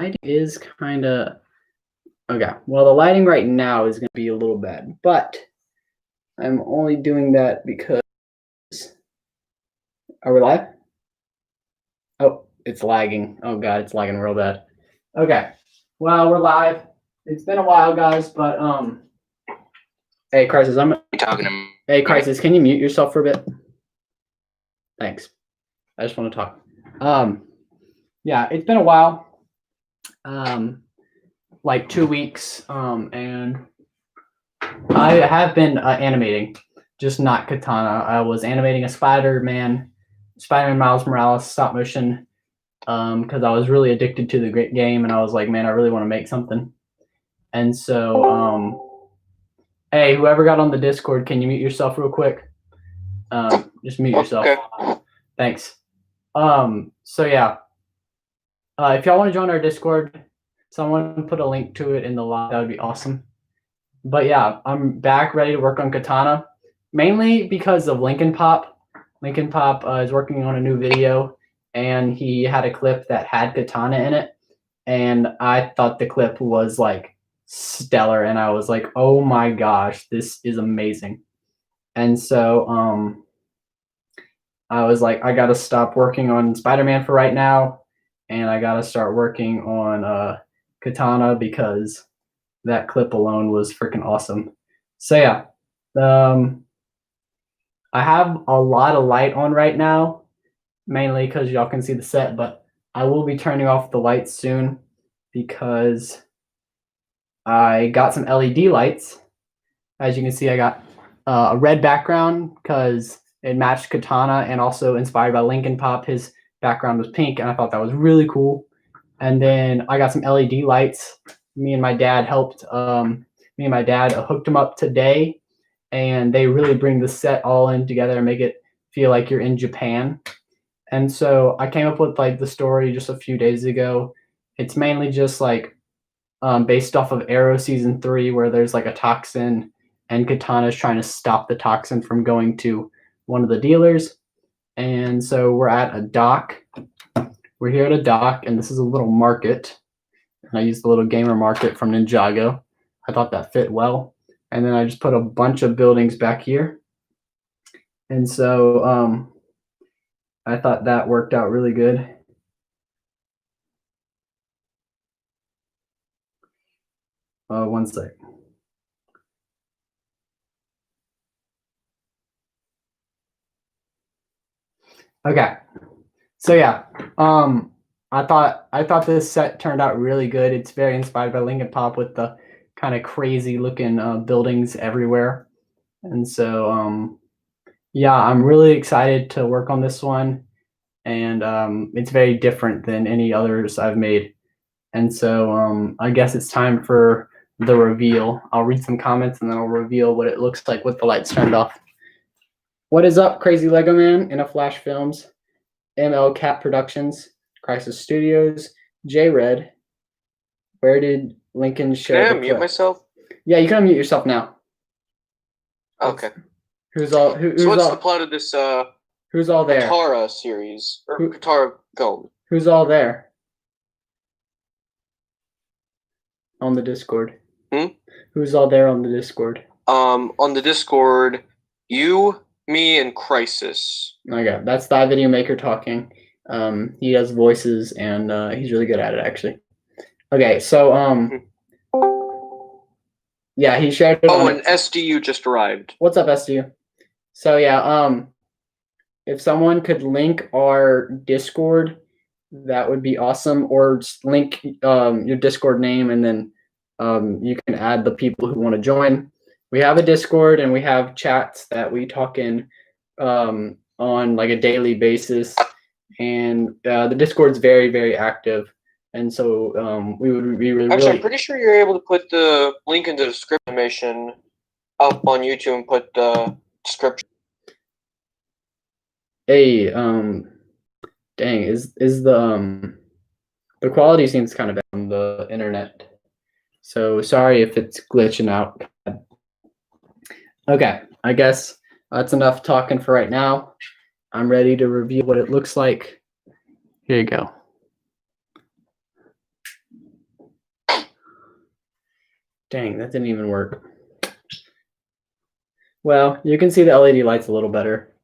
lighting is kind of okay. Well, the lighting right now is going to be a little bad, but I'm only doing that because. Are we live? Oh, it's lagging. Oh god, it's lagging real bad. Okay. Well, we're live. It's been a while, guys, but hey, Crisis, I'm talking to. Hey, Crisis, can you mute yourself for a bit? Thanks. I just want to talk. Yeah, it's been a while. Like 2 weeks. And I have been animating, just not Katana. I was animating a Spider-Man Miles Morales stop motion. Because I was really addicted to the great game, and I was like, man, I really want to make something. And so, hey, whoever got on the Discord, can you mute yourself real quick? Just mute yourself. Okay. Thanks. So yeah, if y'all want to join our Discord, someone put a link to it in the live. That would be awesome. But yeah, I'm back ready to work on Katana, mainly because of Lincoln Pop. Lincoln Pop is working on a new video, and he had a clip that had Katana in it, and I thought the clip was like stellar, and I was like, oh my gosh, this is amazing. And so I was like, I gotta stop working on Spider-Man for right now, and I gotta start working on Katana because that clip alone was freaking awesome. So yeah, I have a lot of light on right now, mainly because y'all can see the set, but I will be turning off the lights soon because I got some LED lights. As you can see, I got a red background because it matched Katana, and also inspired by Lincoln Pop. His background was pink, and I thought that was really cool. And then I got some LED lights. Me and my dad hooked them up today, and they really bring the set all in together and make it feel like you're in Japan. And so I came up with like the story just a few days ago. It's mainly just like based off of Arrow season 3, where there's like a toxin, and Katana's trying to stop the toxin from going to one of the dealers. And so we're at a dock. We're here at a dock, and this is a little market. And I used the little gamer market from Ninjago. I thought that fit well. And then I just put a bunch of buildings back here. And so I thought that worked out really good. One sec. Okay. So yeah, I thought this set turned out really good. It's very inspired by Lincoln Pop with the kind of crazy looking buildings everywhere. And so yeah, I'm really excited to work on this one, and it's very different than any others I've made. And so I guess it's time for the reveal. I'll read some comments and then I'll reveal what it looks like with the lights turned off. What is up, Crazy Lego Man, In a Flash Films, ML Cat Productions, Crisis Studios, J Red. Where did Lincoln share? Can I unmute myself? Yeah, you can unmute yourself now. Okay. Who's all? So what's the plot of this? Who's all there? Katara series or Katara film? Who's all there? On the Discord. Who's all there on the Discord? On the Discord, you, me, and Crisis. Okay, that's that video maker talking. He does voices, and he's really good at it, actually. Okay, so yeah, he shared it. Oh, and SDU just arrived. What's up, SDU? So yeah, if someone could link our Discord, that would be awesome. Or link your Discord name, and then you can add the people who want to join. We have a Discord, and we have chats that we talk in on like a daily basis, and the Discord's very, very active. And so we would be really. Actually, I'm pretty sure you're able to put the link in the description animation up on YouTube and put the description. Hey, dang, is the quality seems kind of bad on the internet. So sorry if it's glitching out. Okay, I guess that's enough talking for right now. I'm ready to review what it looks like. Here you go. Dang, that didn't even work. Well, you can see the LED lights a little better.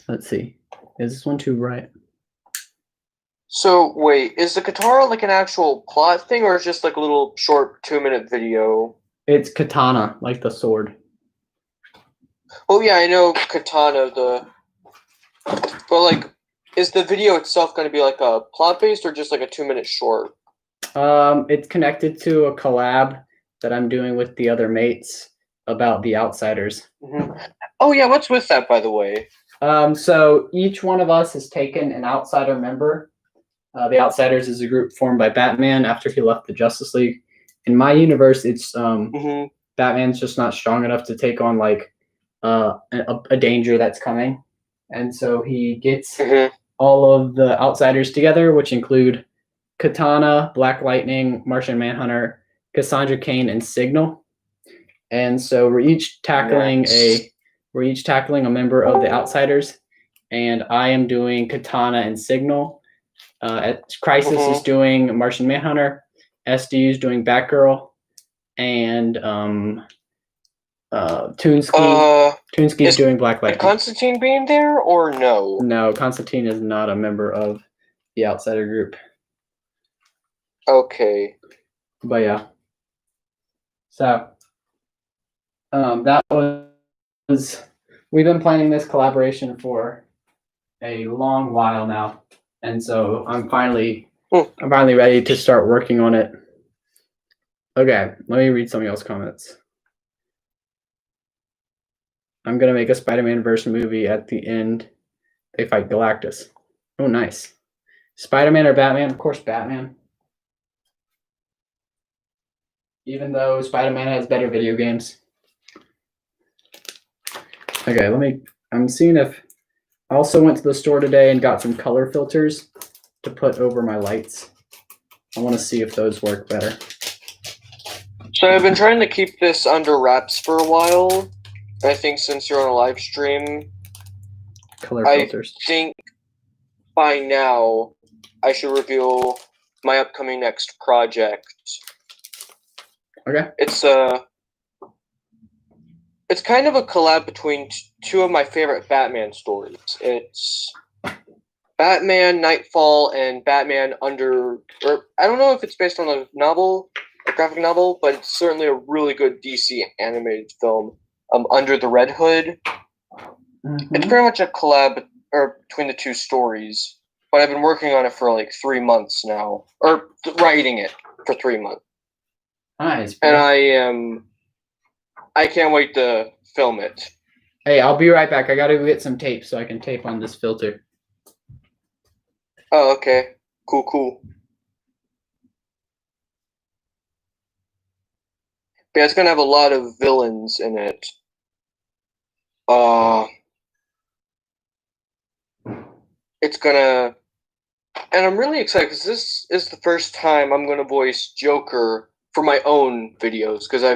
Let's see. Is this one too bright? So wait, is the Katara like an actual plot thing, or is it just like a little short 2-minute video? It's Katana, like the sword. Oh yeah, I know Katana. But like, is the video itself going to be like a plot based or just like a 2-minute short? It's connected to a collab that I'm doing with the other mates about the Outsiders. Mm-hmm. Oh yeah, what's with that, by the way? So each one of us has taken an Outsider member. The Outsiders is a group formed by Batman after he left the Justice League. In my universe, it's Batman's just not strong enough to take on like a danger that's coming, and so he gets all of the Outsiders together, which include Katana, Black Lightning, Martian Manhunter, Cassandra Cain, and Signal. And so we're each tackling a member of the Outsiders, and I am doing Katana and Signal. At Crisis is doing Martian Manhunter, SD is doing Batgirl, and Toonski's doing Black Lightning. Constantine being there or no? No, Constantine is not a member of the Outsider group. Okay. But yeah. So that was we've been planning this collaboration for a long while now. And so I'm finally ready to start working on it. Okay, let me read some of y'all's comments. I'm gonna make a Spider-Man verse movie. At the end, they fight Galactus. Oh, nice. Spider-Man or Batman? Of course, Batman. Even though Spider-Man has better video games. Okay, I'm seeing if I also went to the store today and got some color filters to put over my lights. I want to see if those work better. So I've been trying to keep this under wraps for a while. I think since you're on a live stream, color filters. I think by now I should reveal my upcoming next project. Okay. It's kind of a collab between two of my favorite Batman stories. It's Batman Nightfall and Batman Under... Or I don't know if it's based on a novel, a graphic novel, but it's certainly a really good DC animated film. Under the Red Hood. Mm-hmm. It's pretty much a collab between the two stories, but I've been working on it for like 3 months now, or writing it for 3 months. Nice. And I can't wait to film it. Hey, I'll be right back. I gotta go get some tape so I can tape on this filter. Oh, okay. Cool. Yeah, it's gonna have a lot of villains in it. It's gonna, and I'm really excited because this is the first time I'm gonna voice Joker for my own videos because I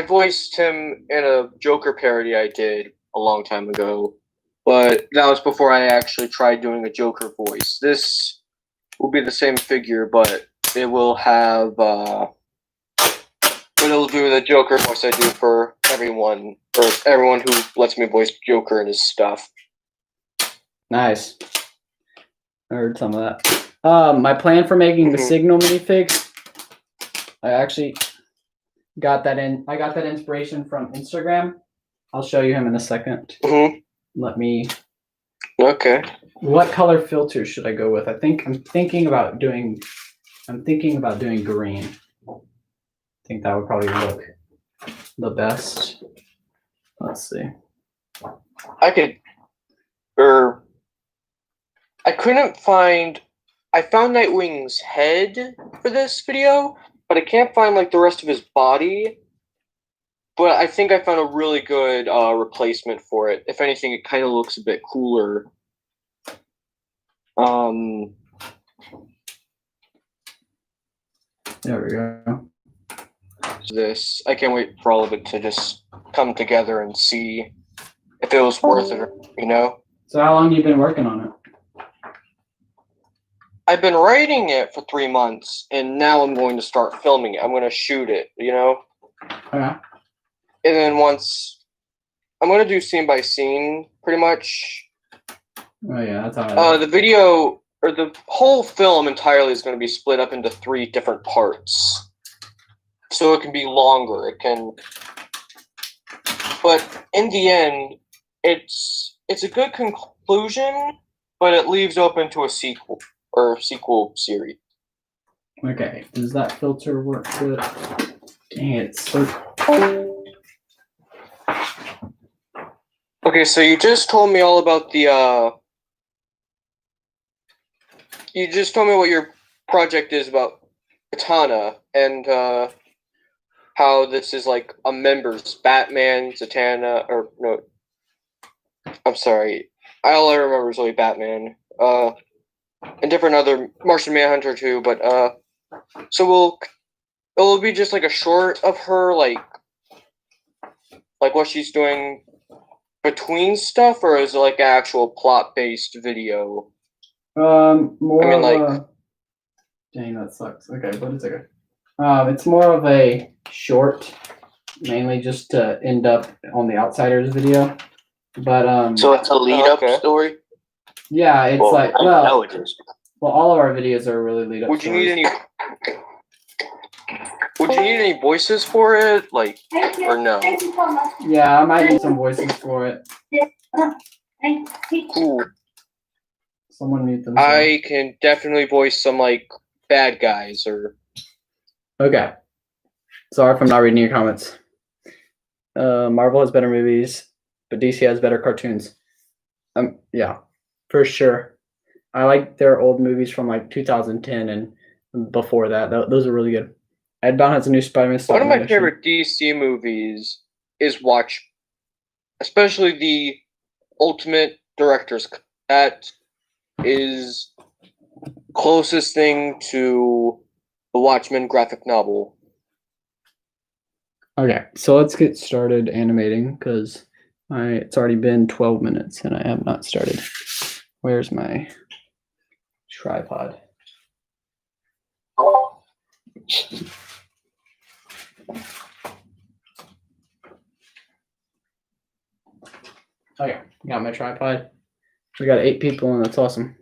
voiced him in a Joker parody I did a long time ago, but that was before I actually tried doing a Joker voice. This will be the same figure, but it will have, but it'll do the Joker voice I do for everyone who lets me voice Joker and his stuff. Nice. I heard some of that. My plan for making the Signal minifigs, I actually got that inspiration from Instagram. I'll show you him in a second. Let me. Okay. What color filter should I go with? I'm thinking about doing green. I think that would probably look the best. Let's see. I found Nightwing's head for this video, but I can't find like the rest of his body. But I think I found a really good replacement for it. If anything, it kind of looks a bit cooler. There we go. I can't wait for all of it to just come together and see if it was worth it, you know? So how long have you been working on it? I've been writing it for 3 months, and now I'm going to start filming it. I'm going to shoot it, you know? Okay. And then once I'm going to do scene by scene, pretty much. Oh yeah, that's how. The video or the whole film entirely is going to be split up into 3 different parts, so it can be longer. It can, but in the end, it's a good conclusion, but it leaves open to a sequel or sequel series. Okay, does that filter work good? Dang it, it's so. Okay, so you just told me all about the. You just told me what your project is about Katana and how this is like a member's Batman, Zatanna, or no, I'm sorry. All I remember is only Batman. And different other Martian Manhunter too, but so it'll be just like a short of her like what she's doing between stuff, or is it like an actual plot based video? More I mean, of like, a. Dang, that sucks. Okay, but it's okay. It's more of a short, mainly just to end up on the Outsiders video. But So it's a lead-up story? yeah, it's Well, like, I well, know it is. well, all of our videos are really lead-up would you stories. need any voices for it, like, or no? Yeah, I might need some voices for it. Cool. Someone mute them. I can definitely voice some like bad guys or. Okay. Sorry if I'm not reading your comments. Marvel has better movies, but DC has better cartoons. Yeah, for sure. I like their old movies from like 2010 and before that. Those are really good. Ed Bound has a new Spider-Man. One of my favorite DC movies is especially the Ultimate Director's Cut. That is closest thing to the Watchmen graphic novel. Okay, so let's get started animating because it's already been 12 minutes and I have not started. Where's my tripod? Okay, got my tripod. We got 8 people and that's awesome.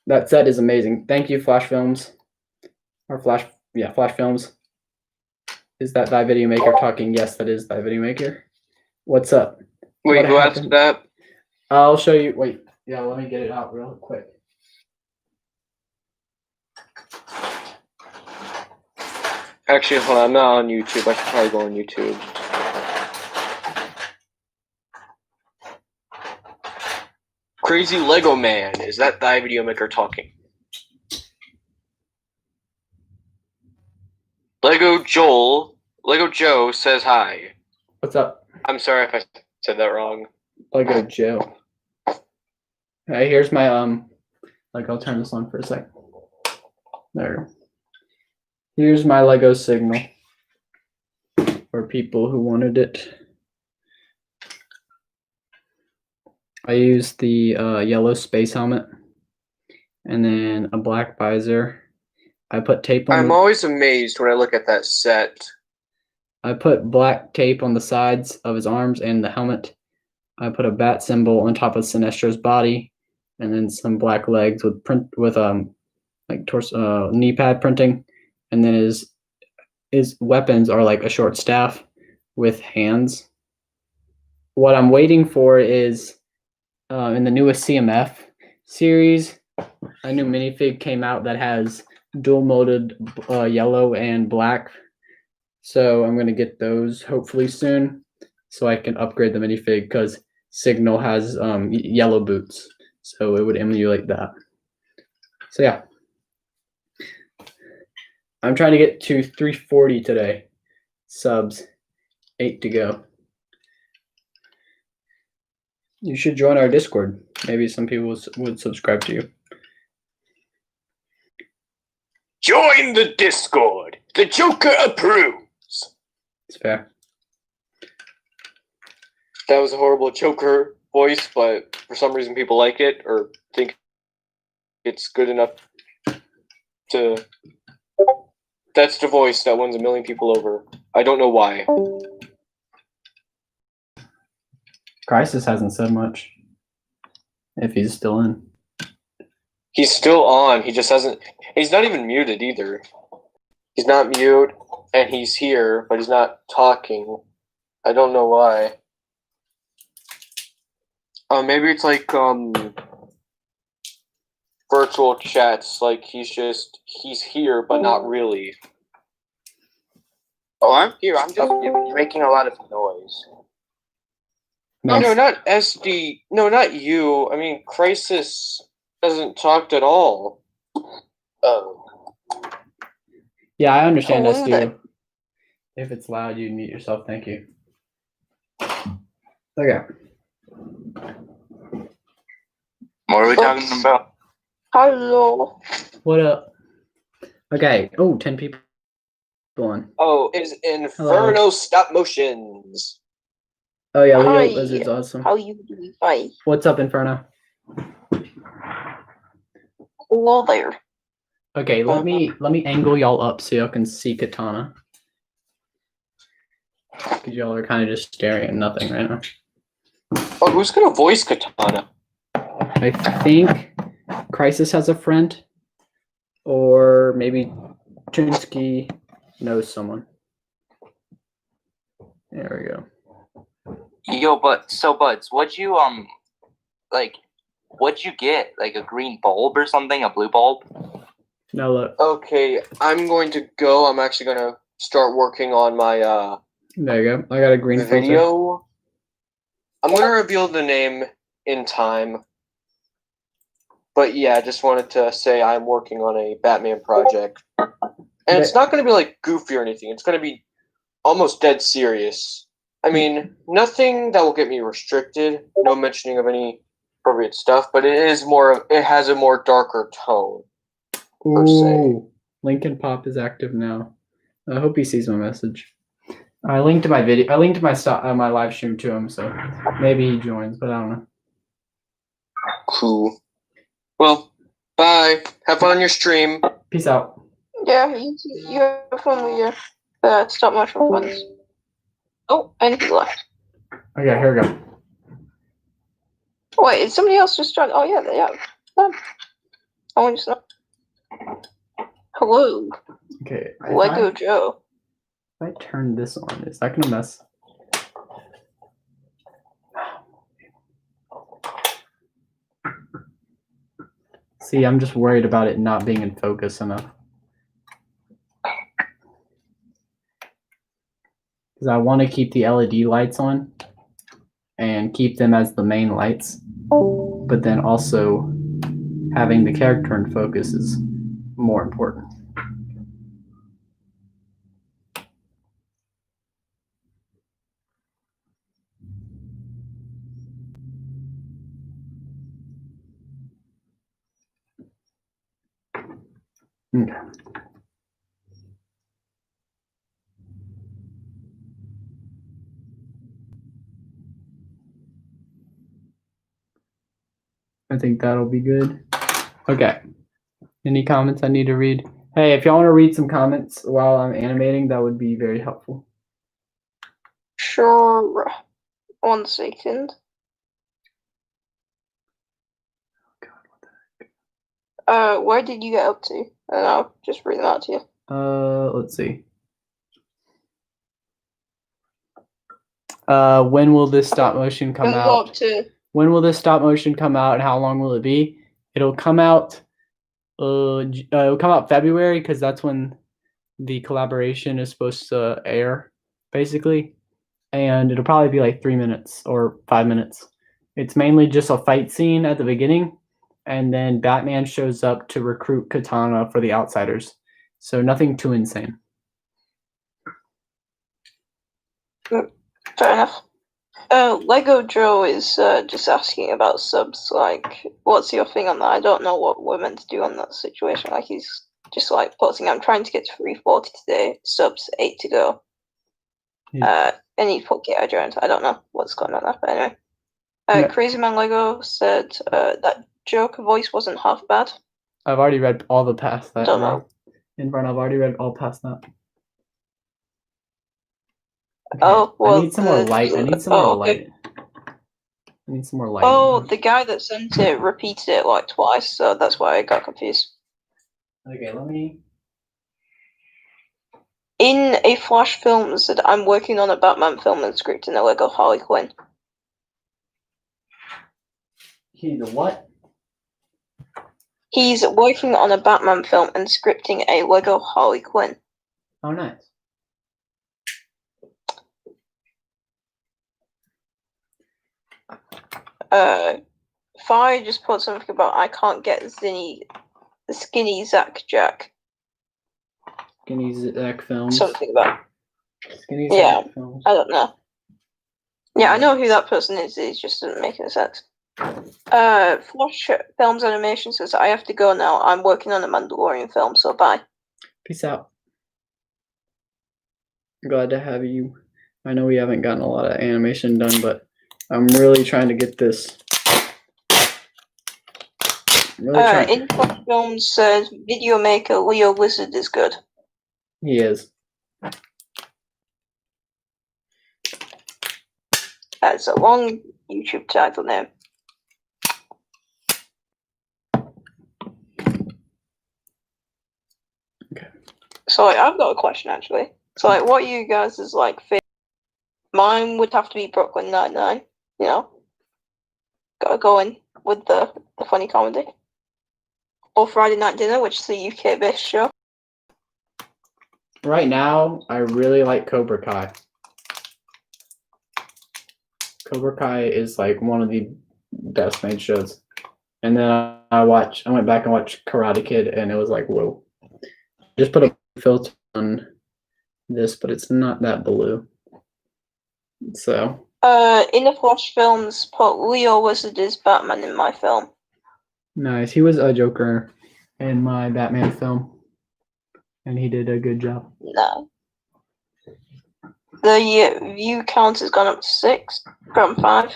That set is amazing. Thank you, Flash Films. Or Flash Films. Is that Thy Video Maker talking? Yes, that is Thy Video Maker. What's up? Wait, What who asked happened? that? I'll show you. Wait, yeah, let me get it out real quick. Actually, hold on, I'm not on YouTube. I should probably go on YouTube. Crazy Lego Man. Is that Thy Video Maker talking? Lego Joe says hi. What's up? I'm sorry if I said that wrong. Lego Joe. Hey, here's my I'll turn this on for a sec. There. Here's my Lego signal for people who wanted it. I used the yellow space helmet and then a black visor. I put tape on. I'm always amazed when I look at that set. I put black tape on the sides of his arms and the helmet. I put a bat symbol on top of Sinestro's body, and then some black legs with like torso knee pad printing, and then his weapons are like a short staff with hands. What I'm waiting for is in the newest CMF series, a new minifig came out that has dual moded yellow and black. So I'm going to get those hopefully soon so I can upgrade the minifig because Signal has yellow boots. So it would emulate that. So yeah. I'm trying to get to 340 today. Subs. 8 to go. You should join our Discord. Maybe some people would subscribe to you. Join the Discord. The Joker approves. It's fair. That was a horrible Joker voice, but for some reason people like it or think it's good enough to. That's the voice that wins 1 million people over. I don't know why. Crisis hasn't said much. If he's still in. He's still on. He just hasn't. He's not even muted either. He's not mute, and he's here, but he's not talking. I don't know why. Maybe it's like virtual chats. Like he's here, but not really. Oh, I'm here. I'm just making a lot of noise. No, not SD. No, not you. I mean, Crisis hasn't talked at all. Oh. Yeah, I understand Oh, SD. If it's loud, you mute yourself. Thank you. Okay. What are we talking about? Hello. What up? Okay. Oh, 10 people on. Oh, is Inferno Hello. stop motions? Oh yeah, Leo Hi. Lizard's awesome. How you doing? Hi. What's up, Inferno? Hello there. Okay, let me angle y'all up so y'all can see Katana. Because y'all are kind of just staring at nothing right now. Oh, who's gonna voice Katana? I think Crisis has a friend, or maybe Chinsky knows someone. There we go. Yo, Buds, what'd you what'd you get? Like a green bulb or something? A blue bulb? Now look. Okay, I'm going to go. I'm actually gonna start working on my There you go. I got a green filter. video. I'm gonna reveal the name in time. But yeah, I just wanted to say I'm working on a Batman project. And it's not gonna be like goofy or anything. It's gonna be almost dead serious. I mean, nothing that will get me restricted, no mentioning of any appropriate stuff, but it has a more darker tone. Per se. Ooh, Lincoln Pop is active now. I hope he sees my message. I linked my video. I linked my live stream to him, so maybe he joins, but I don't know. Cool. Well, bye. Have fun on your stream. Peace out. Yeah, you have fun with your stop motion ones. Oh, and he left. Okay, here we go. Wait, is somebody else just joined? Oh yeah, they have. I want to know. Hello, Okay. Lego Joe. If I turn this on, is that gonna mess? See, I'm just worried about it not being in focus enough. Because I want to keep the LED lights on and keep them as the main lights, but then also having the character in focus is more important. Okay. I think that'll be good. Okay. Any comments I need to read? Hey, if y'all want to read some comments while I'm animating, that would be very helpful. Sure. 1 second. Where did you get up to? And I'll just read them out to you. Let's see. When will this stop motion come Go out? up to. When will this stop motion come out, and how long will it be? It'll come out. It'll come out February because that's when the collaboration is supposed to air, basically. And it'll probably be like 3 minutes or 5 minutes. It's mainly just a fight scene at the beginning, and then Batman shows up to recruit Katana for the Outsiders. So nothing too insane. Fair enough. Lego Joe is just asking about subs. Like, what's your thing on that? I don't know what we're meant to do on that situation. Like, he's just like posting, I'm trying to get to 340 today. Subs 8 to go. And he put get joined. I don't know what's going on there, but anyway. Yeah. Crazy Man Lego said that Joker voice wasn't half bad. I've already read all the past that. Don't know. In front, I've already read all past that. Okay. Oh, well, I need some more light. I need some oh, more okay. light. I need some more light. Oh, the guy that sent it repeated it like twice, so that's why I got confused. Okay, let me. In a Flash film said, I'm working on a Batman film and scripting a Lego Harley Quinn. He's a what? He's working on a Batman film and scripting a Lego Harley Quinn. Oh, nice. Fi just put something about I can't get skinny Zach Jack. Skinny Zach Films. Something about. Skinny Yeah. Zach Films. I don't know. Yeah, I know who that person is. It just doesn't make any sense. Flash Films Animation says I have to go now. I'm working on a Mandalorian film, so bye. Peace out. Glad to have you. I know we haven't gotten a lot of animation done, but I'm really trying to get this. In Flash Films says video maker Leo Wizard is good. He is. That's a long YouTube title name. Okay. So I've got a question actually. So what are you guys is favorite? Mine would have to be Brooklyn Nine-Nine. You know, gotta go in with the funny comedy. Or Friday Night Dinner, which is a UK-based show. Right now, I really like Cobra Kai. Cobra Kai is one of the best made shows. And then I went back and watched Karate Kid, and it was like, whoa. Just put a filter on this, but it's not that blue. So. In the Flash films, put Leo Wizard is Batman in my film. Nice. He was a Joker in my Batman film, and he did a good job. No. The view count has gone up to 6 from 5.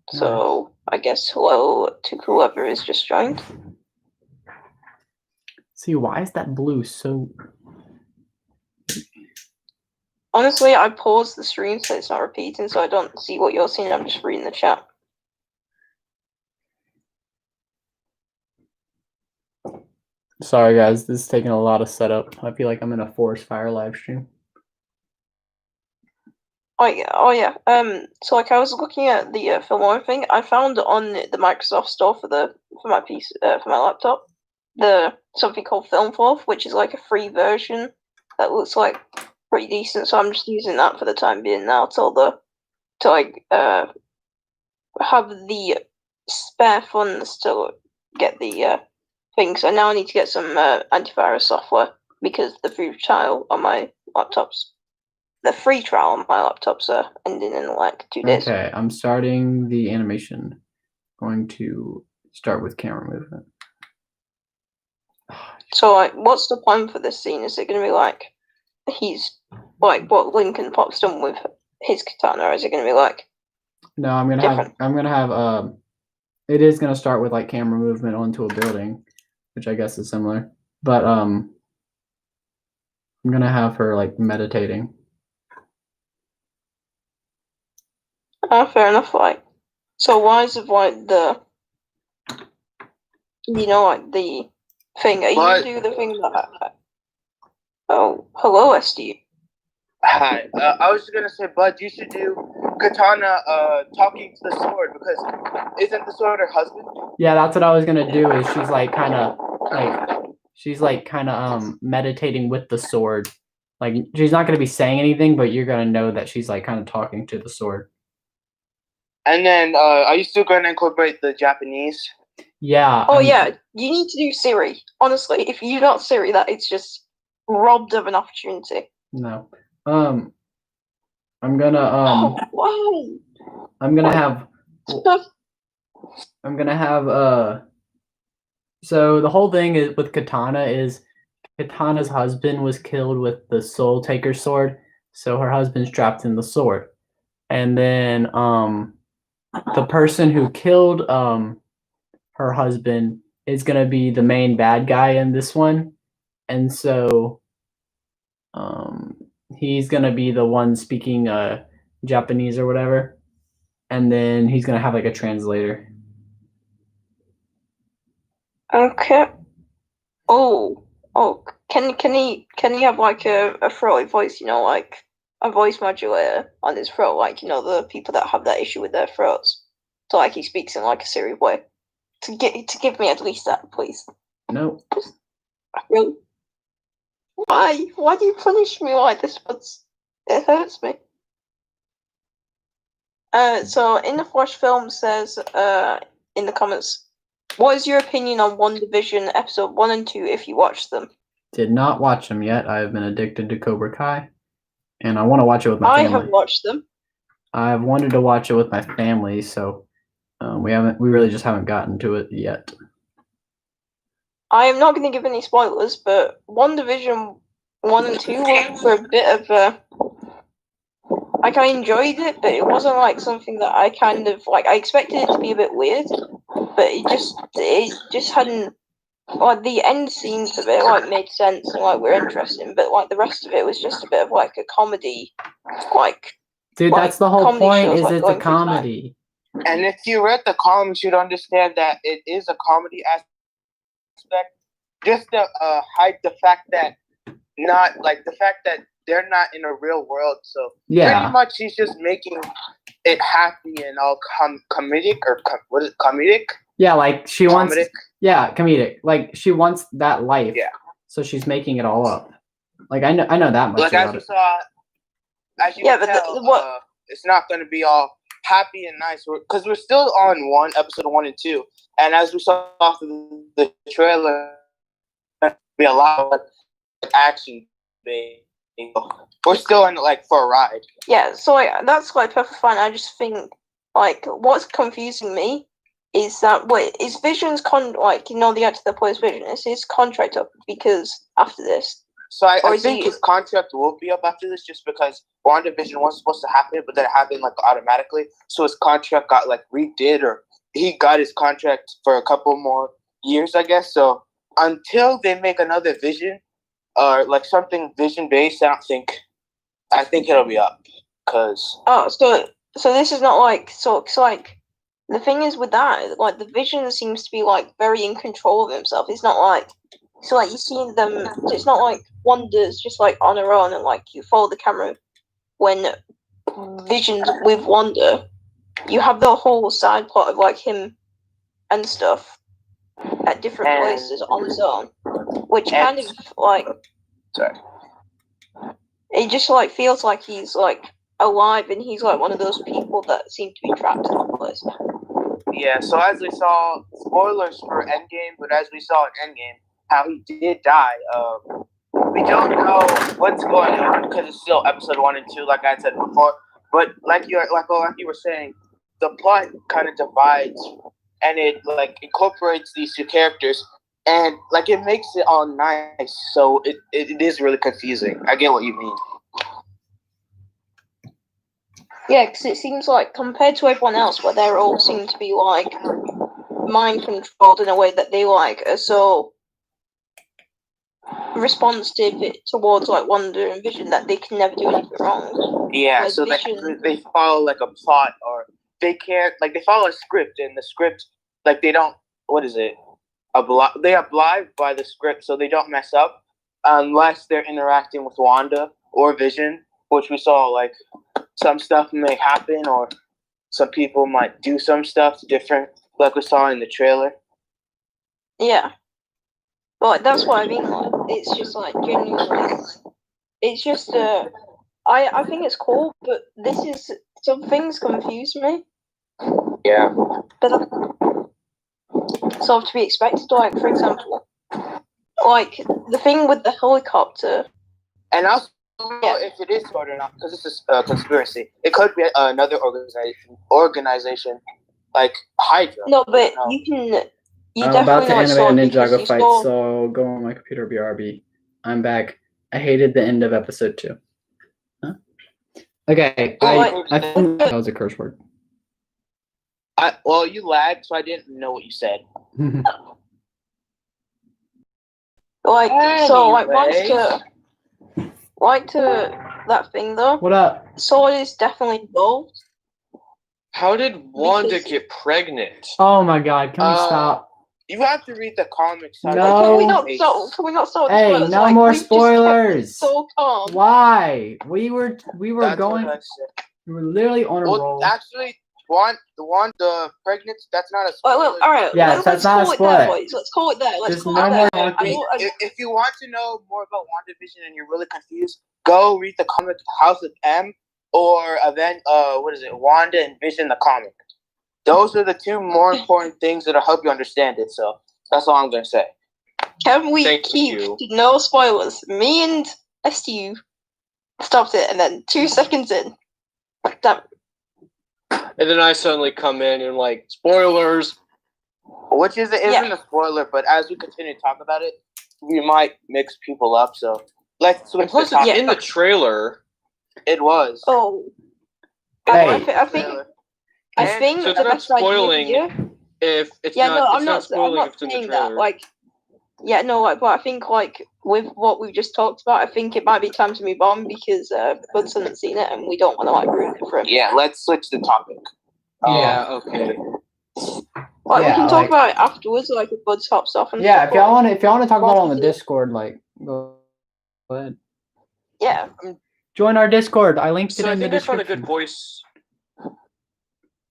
So I guess hello to whoever is just joined. See, why is that blue so? Honestly, I paused the stream so it's not repeating, so I don't see what you're seeing. I'm just reading the chat. Sorry, guys. This is taking a lot of setup. I feel like I'm in a forest fire live stream. Oh yeah. So I was looking at the Filmora thing. I found on the Microsoft Store for my piece for my laptop something called Filmforth, which is a free version that looks pretty decent. So I'm just using that for the time being now to have the spare funds to get the thing. So now I need to get some antivirus software because the free trial on my laptops. The free trial on my laptops are ending in 2 days. Okay, I'm starting the animation. Going to start with camera movement. So what's the plan for this scene? Is it going to be he's what Lincoln Pop's done with his katana, or is it going to be No, I'm gonna have it is gonna start with camera movement onto a building, which I guess is similar. But I'm gonna have her meditating. Fair enough. So why is it the the thing? Are you gonna do the thing that? Oh, hello, SD. Hi. I was just gonna say, Bud, you should do Katana talking to the sword, because isn't the sword her husband? Yeah, that's what I was gonna do. Is she's kind of meditating with the sword. She's not gonna be saying anything, but you're gonna know that she's kind of talking to the sword. And then, are you still going to incorporate the Japanese? Yeah. Oh yeah, you need to do Siri. Honestly, if you don't Siri that, it's just robbed of an opportunity. No. I'm gonna Why? I'm gonna have so the whole thing is with Katana is Katana's husband was killed with the Soul Taker sword, so her husband's trapped in the sword. And then the person who killed her husband is gonna be the main bad guy in this one, and so he's gonna be the one speaking Japanese or whatever, and then he's gonna have like a translator. Okay. Oh, can he have like a throaty voice? You know, like a voice modulator on his throat, like you know the people that have that issue with their throats. So like he speaks in like a serious way. To give me at least that, please. No. Really? Why? Why do you punish me like this? It hurts me. So in the Flash film says in the comments, what is your opinion on WandaVision episode 1 and 2 if you watch them? Did not watch them yet. I've been addicted to Cobra Kai, and I want to watch it with my family. I have watched them. I've wanted to watch it with my family, so we really just haven't gotten to it yet. I am not going to give any spoilers, but WandaVision 1 and 2 were a bit of a... Like, I enjoyed it, but it wasn't, like, something that I kind of... Like, I expected it to be a bit weird, but it just hadn't... Like, the end scenes of it, like, made sense and, like, were interesting, but, like, the rest of it was just a bit of, like, a comedy, like... Dude, like, that's the whole comedy point, shows, is like, it's a going through time. comedy. And if you read the comics, you'd understand that it is a comedy aspect. Just to hide the fact that they're not in a real world. So pretty much he's just making it happy and all comedic or what is it, comedic? Yeah, like she wants. Comedic? Yeah, comedic. Like she wants that life. Yeah. So she's making it all up. Like I know that much Like about as you it. saw, as you Yeah, can but tell, it's not going to be all happy and nice because we're still on episode 1 and 2, and as we saw off the trailer, be a lot of action. We're still in like for a ride. Yeah, so like, that's like perfectly fine. I just think like what's confusing me is that is Vision's like you know the actor that plays Vision, is his contract up because after this? So I think his contract will be up after this just because WandaVision wasn't supposed to happen, but then it happened like automatically. So his contract got like redid, or he got his contract for a couple more years, I guess. So until they make another Vision or like something Vision based, I think it'll be up. So this is not like so like the thing is with that, like the Vision seems to be like very in control of himself. It's not like so like you see them. It's not like Wanda's just like on her own and like you follow the camera. When Vision's with Wanda, you have the whole side plot of like him and stuff at different places on his own, which kind of like it just like feels like he's like alive and he's like one of those people that seem to be trapped in a place. Yeah, so as we saw, spoilers for Endgame, but as we saw in Endgame, how he did die. We don't know what's going on because it's still episode 1 and 2, like I said before. But like you were saying, the plot kind of divides and it like incorporates these two characters, and like it makes it all nice. So it is really confusing. I get what you mean. Yeah, because it seems like compared to everyone else, where they all seem to be like mind controlled in a way that they like are so responsive towards like Wanda and Vision that they can never do anything wrong. Yeah, like so Vision, they follow like a plot, or they can't like they follow a script, and the script like they don't they abide by the script, so they don't mess up unless they're interacting with Wanda or Vision, which we saw like some stuff may happen or some people might do some stuff different, like we saw in the trailer. Yeah. But that's what I mean, like, it's just like genuinely it's just I think it's cool, but some things confuse me. Yeah. But sort of to be expected, like for example, like the thing with the helicopter. And also, if it is or not, because it's a conspiracy, it could be another organization like Hydra. No, but you I'm about definitely to know animate a Ninjago fight, saw... so go on my computer, BRB. I'm back. I hated the end of episode 2. Huh? Okay, I think that was a curse word. Well, you lagged, so I didn't know what you said. Like, so, like, Anyways. that thing though. What up? Sword is definitely involved. How did Wanda Because- get pregnant? Oh my god, can we stop? You have to read the comics. No. Can we not start? Can we not start? with Hey, spoilers? no Like, more we've just kept it spoilers. So calm. Why? We were That's going. what I said. We were literally on a Well, roll. actually, the pregnant. That's not a Well, spoiler. look, all right. Yeah, let's that's not a call it there, spoiler. boys. Let's call it there. Let's Just call no it more there. talking. If you want to know more about WandaVision and you're really confused, go read the comic House of M or Wanda and Vision the comic. Those are the two more important things that'll help you understand it. So that's all I'm gonna say. Can we Thank keep you. no spoilers? Me and STU stopped it, and then 2 seconds in, damn. And then I suddenly come in and like, spoilers. Which isn't a spoiler, but as we continue to talk about it, we might mix people up. So let's switch And plus, the it's topic. in the trailer. It was. Oh, Hey. I think So it's the not best spoiling idea. if it's Yeah, not. no, It's I'm not not. spoiling I'm not if it's in the saying trailer. that. Like, yeah, no, like, but I think like with what we've just talked about, I think it might be time to move on because Buds hasn't seen it, and we don't want to like ruin it for him. Yeah, let's switch the topic. Yeah. Okay. Like, we Yeah, can talk like- about it afterwards, like if Buds hops off and Yeah, stuff, if y'all or- want to talk about it on the Multi- Discord, like go ahead. Yeah. Join our Discord. I linked it So I in the think I found a description. good voice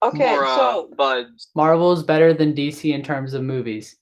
Okay, for so Buds. Marvel's better than DC in terms of movies.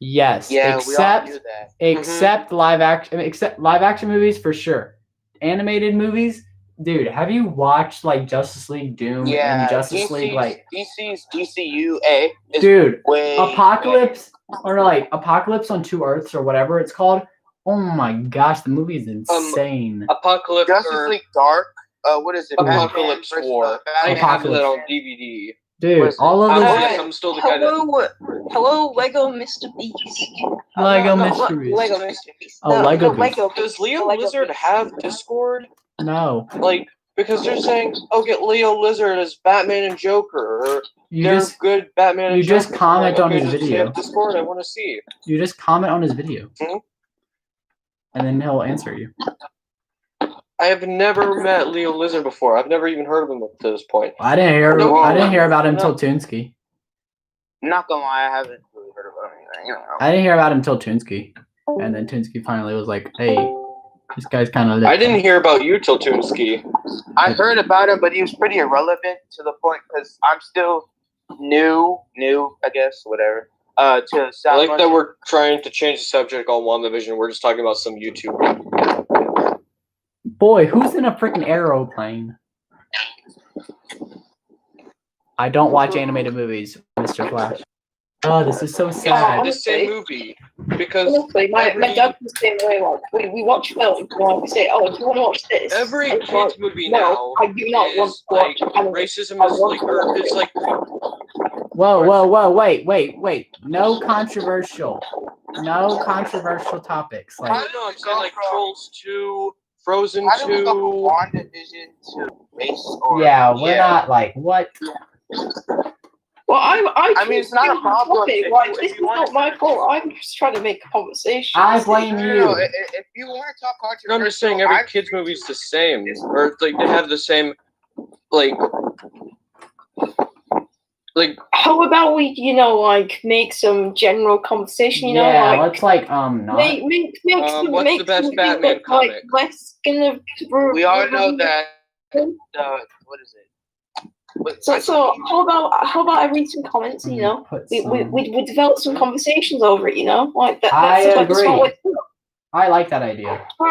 Yes, Yeah, we all except knew that. except live action movies for sure. Animated movies, dude. Have you watched like Justice League Doom and Justice League like DC's DCUA is dude way Apocalypse or like Apocalypse on Two Earths or whatever it's called? Oh my gosh, the movie is insane. Apocalypse Justice or League Dark. What is it? Apocalypse Batman versus, War. I Batman have Apocalypse. that on DVD. Dude, Listen, all of Oh, those yes, I'm still the guy that. hello, Lego Mr. Beast. Lego No, Mr. Beast. Lego Mr. Beast. Oh, Lego Beast. Does Leo Lego Lizard Beast. have Discord? No. Like, because they're saying, "Oh, get Leo Lizard as Batman and Joker," or You they're just good Batman and you Joker. just comment on his does he video. have Discord, I want to see. You just comment on his video. Mhm. And then he'll answer you. I have never met Leo Lizard before. I've never even heard of him up to this point. I didn't hear No, about him no. until Toonski. Not gonna lie, I haven't really heard about anything. You know. I didn't hear about him until Toonski. And then Toonski finally was like, hey, this guy's kind of I didn't hear about you till Toonski. I heard about him, but he was pretty irrelevant to the point because I'm still new, I guess, whatever. To South I like that Motion. we're trying to change the subject on WandaVision. We're just talking about some YouTube. Boy, who's in a freaking aeroplane? I don't watch animated movies, Mr. Flash. Oh, this is so It's sad. the same movie because Honestly, my dad was the same way. Like, we watch films, and we say, "Oh, do you want to watch this?" every And it's kids like, movie no, now I do not want is to watch like anime. racism I is want like to watch it's it. like Wait. No controversial. No controversial topics. I Like, don't know. I'm saying like Trolls 2, Frozen How do we go 2. from WandaVision to race? Or yeah, we're not like, what? Well, I mean, it's not a choose the problem topic. if Like, you this is want not to- my fault. I'm just trying to make a conversation. I blame No, you. if you want to talk controversial, No, I'm just saying every I've- kids movie's the same, or like they have the same, like How about we, like, make some general conversation? Yeah, like, let's like, not. make what's the best something Batman that's, like, comic? less gonna. We all know that. What is it? So how about I read some comments? Put We some- develop some conversations over it. Like that. I That's like the smart agree. way to do it. I like that idea. All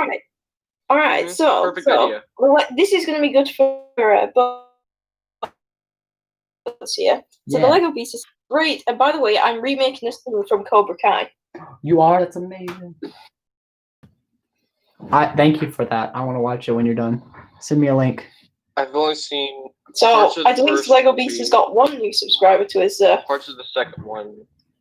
right. Mhm, So perfect idea. this is going to be good for Buds here. So the Yeah. Lego piece is great. And by the way, I'm remaking this thing from Cobra Kai. You are? That's amazing. Thank you for that. I want to watch it when you're done. Send me a link. I've only seen So Parts of the I believe first Lego movie. Beast has got one new subscriber to his parts of the second one.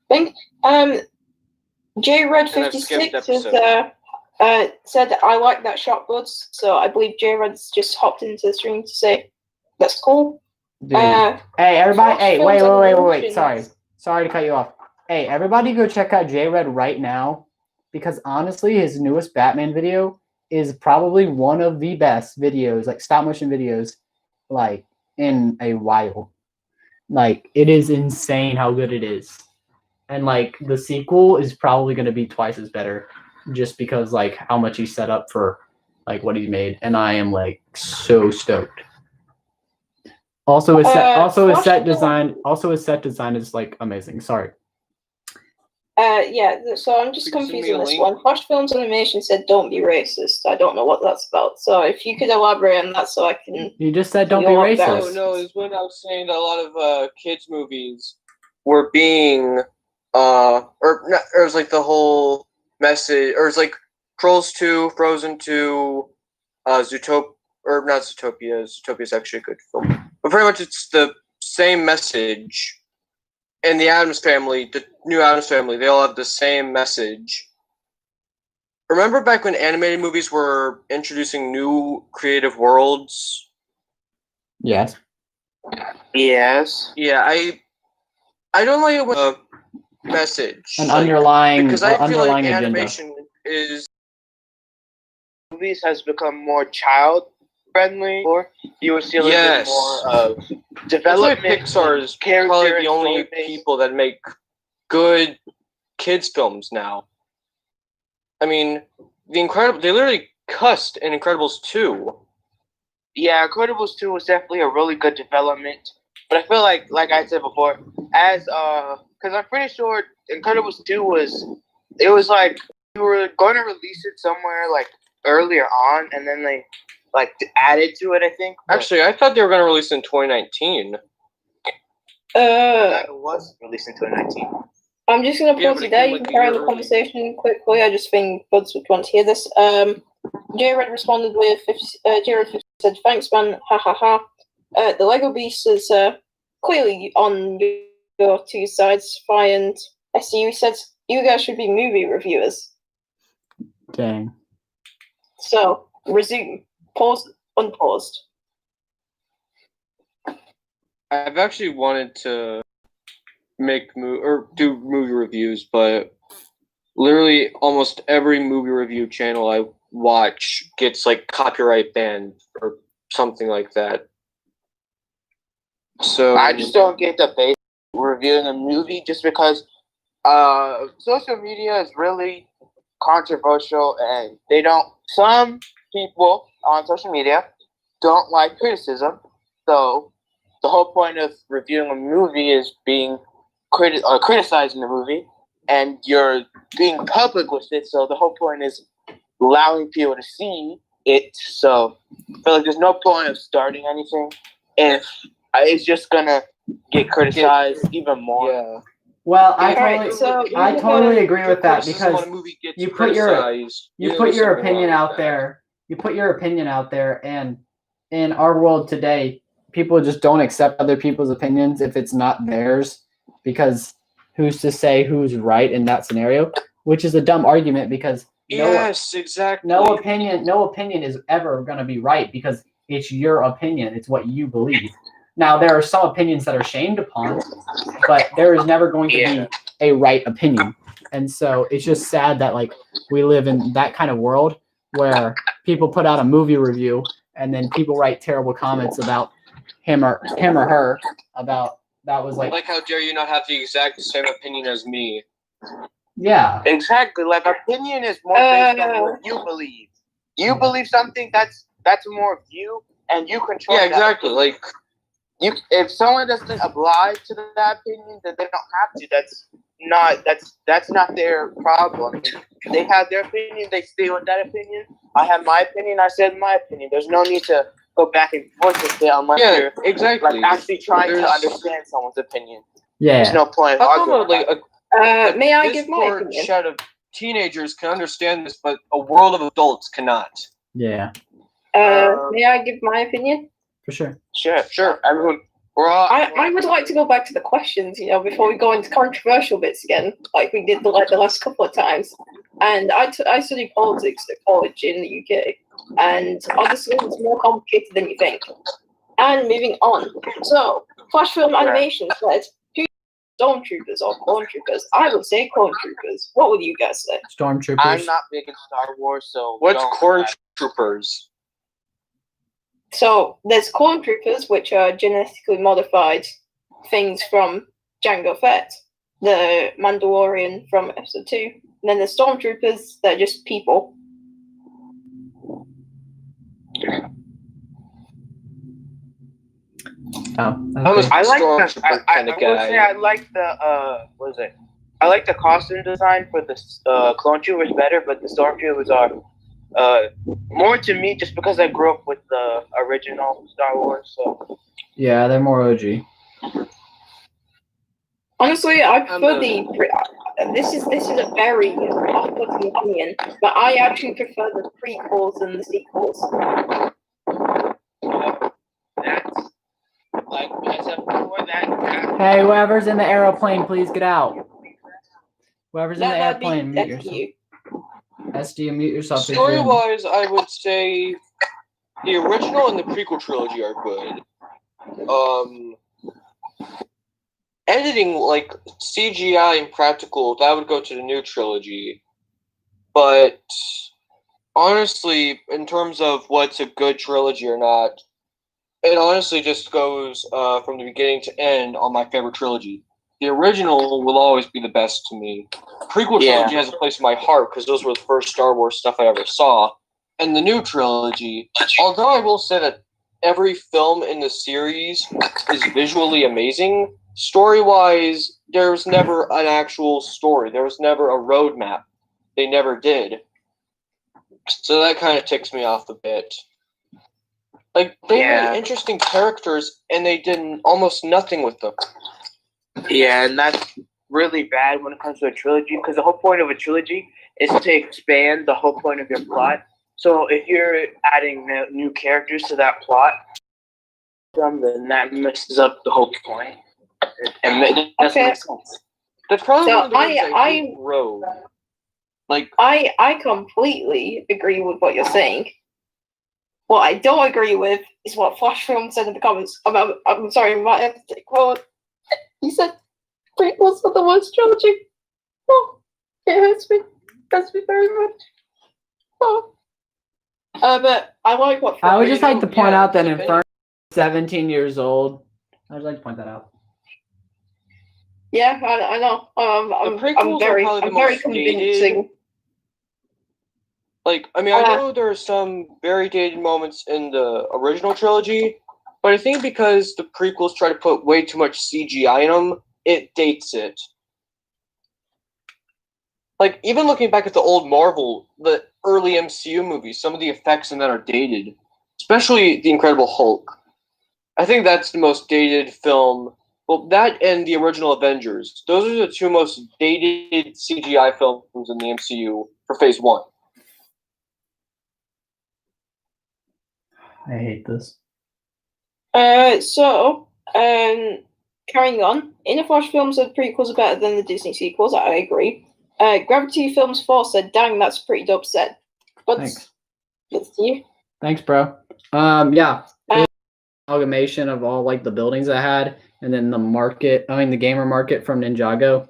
thing. JRed And I've skipped 56 has episode. said that I like that shot, Buds. So I believe JRed's just hopped into the stream to say that's cool. Dude. Hey, everybody. Hey, Films wait. Evolution. Sorry to cut you off. Hey, everybody go check out JRed right now because honestly, his newest Batman video is probably one of the best videos, like stop motion videos, like in a while. Like it is insane how good it is. And like the sequel is probably going to be twice as better just because like how much he set up for like what he made, and I am like so stoked. Also his set design is like amazing. Sorry. Yeah, so I'm just Could you send confused me a on this link? one. Flash Films Animation said don't be racist. I don't know what that's about. So if you could elaborate on that so I can... You just said don't be You're racist. better. Oh no, it's when I was saying that a lot of kids movies were being or it was like the whole message, or it's like Trolls 2, Frozen 2, Zootopia, or not Zootopia. Zootopia's actually a good film, but pretty much it's the same message. And the Addams Family, the new Addams Family, they all have the same message. Remember back when animated movies were introducing new creative worlds? Yes. Yes. Yeah, I don't like it with a message. An like, underlying because I feel like underlying agenda. animation is Movies has become more child friendly, or you would see a little bit more of that's why development. Pixar is character probably and the only story-based. people that make good kids films now. I mean, they literally cussed in Incredibles 2. Yeah, Incredibles 2 was definitely a really good development. But I feel like I said before, as because I'm pretty sure Incredibles 2 was like you were going to release it somewhere like earlier on, and then they like added to it. I think. But Actually, I thought they were going to release it in 2019. it was released in 2019. I'm just gonna Yeah, pause but you it there. came You like can a carry year on the early. conversation quickly. I just think Buds would want to hear this. J-Red responded with J-Red said, "Thanks, man. Ha ha ha." The Lego Beast is clearly on your two sides. Fi and SU said you guys should be movie reviewers. Dang. So resume. Pause. Unpaused. I've actually wanted to do movie reviews, but literally almost every movie review channel I watch gets like copyright banned or something like that. So I just don't get the base reviewing a movie just because social media is really controversial, and some people on social media don't like criticism. So the whole point of reviewing a movie is being criticizing the movie, and you're being public with it. So the whole point is allowing people to see it. So I feel like there's no point of starting anything if it's just gonna get criticized even more. yeah. Well, Alright, I totally agree with that Criticism because on a movie gets you put your criticized, you there's put your something opinion wrong with out that. there. You put your opinion out there, and in our world today, people just don't accept other people's opinions if it's not theirs, because who's to say who's right in that scenario? Which is a dumb argument because Exactly. no opinion is ever going to be right because it's your opinion. It's what you believe. Now, there are some opinions that are shamed upon, but there is never going to be a right opinion. And so it's just sad that like we live in that kind of world where people put out a movie review and then people write terrible comments about him or her about that was like how dare you not have the exact same opinion as me? yeah. Exactly. Like opinion is more based on what you believe. You believe something that's more of you, and you control. Yeah, that exactly. opinion. Like If someone doesn't oblige to that opinion, then they don't have to. That's not their problem. They have their opinion. They stay with that opinion. I have my opinion. I said my opinion. There's no need to go back and forth with it unless you're exactly. like actually trying to understand someone's opinion. Yeah. There's no point. How come arguing like about it. May I this give my poor opinion? chat of teenagers can understand this, but a world of adults cannot. Yeah. May I give my opinion? For sure. Sure. Everyone, we're all. I would like to go back to the questions, before we go into controversial bits again, like we did the last couple of times. And I studied politics at college in the UK, and obviously it's more complicated than you think. And moving on. So, Flash Film Animation said, Stormtroopers or Clone Troopers? I would say Clone Troopers. What would you guys say? Stormtroopers. I'm not big in Star Wars, so What's don't- corn troopers? So there's Clone Troopers, which are genetically modified things from Jango Fett, the Mandalorian from Episode 2. And then there's Stormtroopers, they're just people. Oh, I was- okay. I like Stormtrooper the. I kinda would guy. say I like the. What is it? I like the costume design for the Clone Troopers better, but the Stormtroopers are more to me just because I grew up with the original Star Wars. So Yeah, they're more OG. Honestly, I prefer I'm this is a very off-putting opinion, but I actually prefer the prequels and the sequels. that's like I said before that. Hey, whoever's in the aeroplane, please get out. Whoever's in the That'd be airplane, mute that's yourself. you. SD, mute yourself. if you're in- Story-wise, I would say the original and the prequel trilogy are good. Editing, like CGI and practical, that would go to the new trilogy. But honestly, in terms of what's a good trilogy or not, it honestly just goes from the beginning to end on my favorite trilogy. The original will always be the best to me. Prequel trilogy has a place in my heart because those were the first Star Wars stuff I ever saw. And the new trilogy, although I will say that every film in the series is visually amazing, story-wise, there was never an actual story. There was never a roadmap. They never did. So that kind of ticks me off a bit. Like, they made interesting characters, and they did almost nothing with them. Yeah, and that's really bad when it comes to a trilogy because the whole point of a trilogy is to expand the whole point of your plot. So if you're adding new characters to that plot, then that messes up the whole point. And that doesn't make sense. That's probably So one of the reasons I hate Rogue. Like, I completely agree with what you're saying. What I don't agree with is what Flash Film said in the comments. I'm sorry, I might have to take quote. He said prequels are the worst trilogy. Oh, it hurts me. Hurts me very much. Oh. But I like what I would just you like know, to point yeah, out that it's Inferno is 17 years old. I would like to point that out. Yeah, I know. The prequels are probably the I'm very most convincing. dated. Like, I mean, I know there are some very dated moments in the original trilogy, but I think because the prequels try to put way too much CGI in them, it dates it. Like, even looking back at the old Marvel, the early MCU movies, some of the effects in that are dated. Especially The Incredible Hulk. I think that's the most dated film. Well, that and the original Avengers. Those are the two most dated CGI films in the MCU for Phase 1. I hate this. Carrying on. Inner Flash films the prequels are better than the Disney sequels. I agree. Gravity Films 4 said, "Dang, that's a pretty dope set." But Thanks. it's you. Thanks, bro. Yeah. It was an amalgamation of all like the buildings I had, and then the gamer market from Ninjago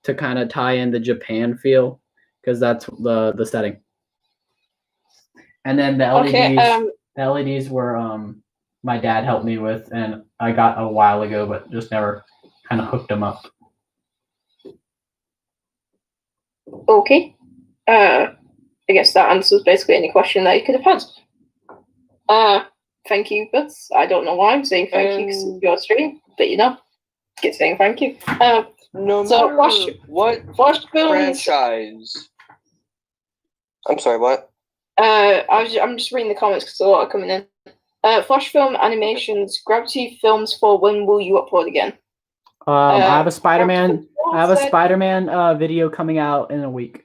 to kind of tie in the Japan feel, because that's the setting. And then the LEDs. Okay. The LEDs were my dad helped me with, and I got a while ago, but just never kind of hooked them up. Okay. I guess that answers basically any question that you could have had. Thank you, but I don't know why I'm saying thank you because it's your stream, but get saying thank you. No So, matter what Flash films. franchise. I'm sorry, what? I'm just reading the comments because a lot are coming in. Flash film animations, Gravity Films 4. When will you upload again? I have a Spider-Man. Gravity I have a said- Spider-Man video coming out in a week.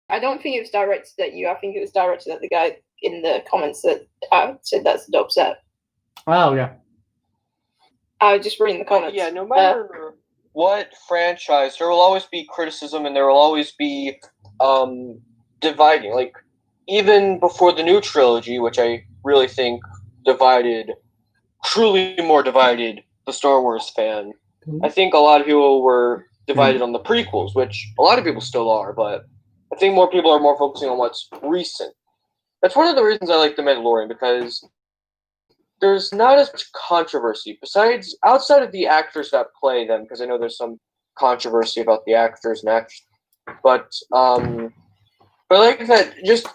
I don't think it was directed at you. I think it was directed at the guy in the comments that said that's a dope set. Oh yeah. I was just reading the comments. Yeah, no matter what franchise, there will always be criticism and there will always be dividing. Like, even before the new trilogy, which I really think truly more divided the Star Wars fan, I think a lot of people were divided on the prequels, which a lot of people still are, but I think more people are more focusing on what's recent. That's one of the reasons I like The Mandalorian, because there's not as much controversy besides outside of the actors that play them, because I know there's some controversy about the actors and actors, but I like that just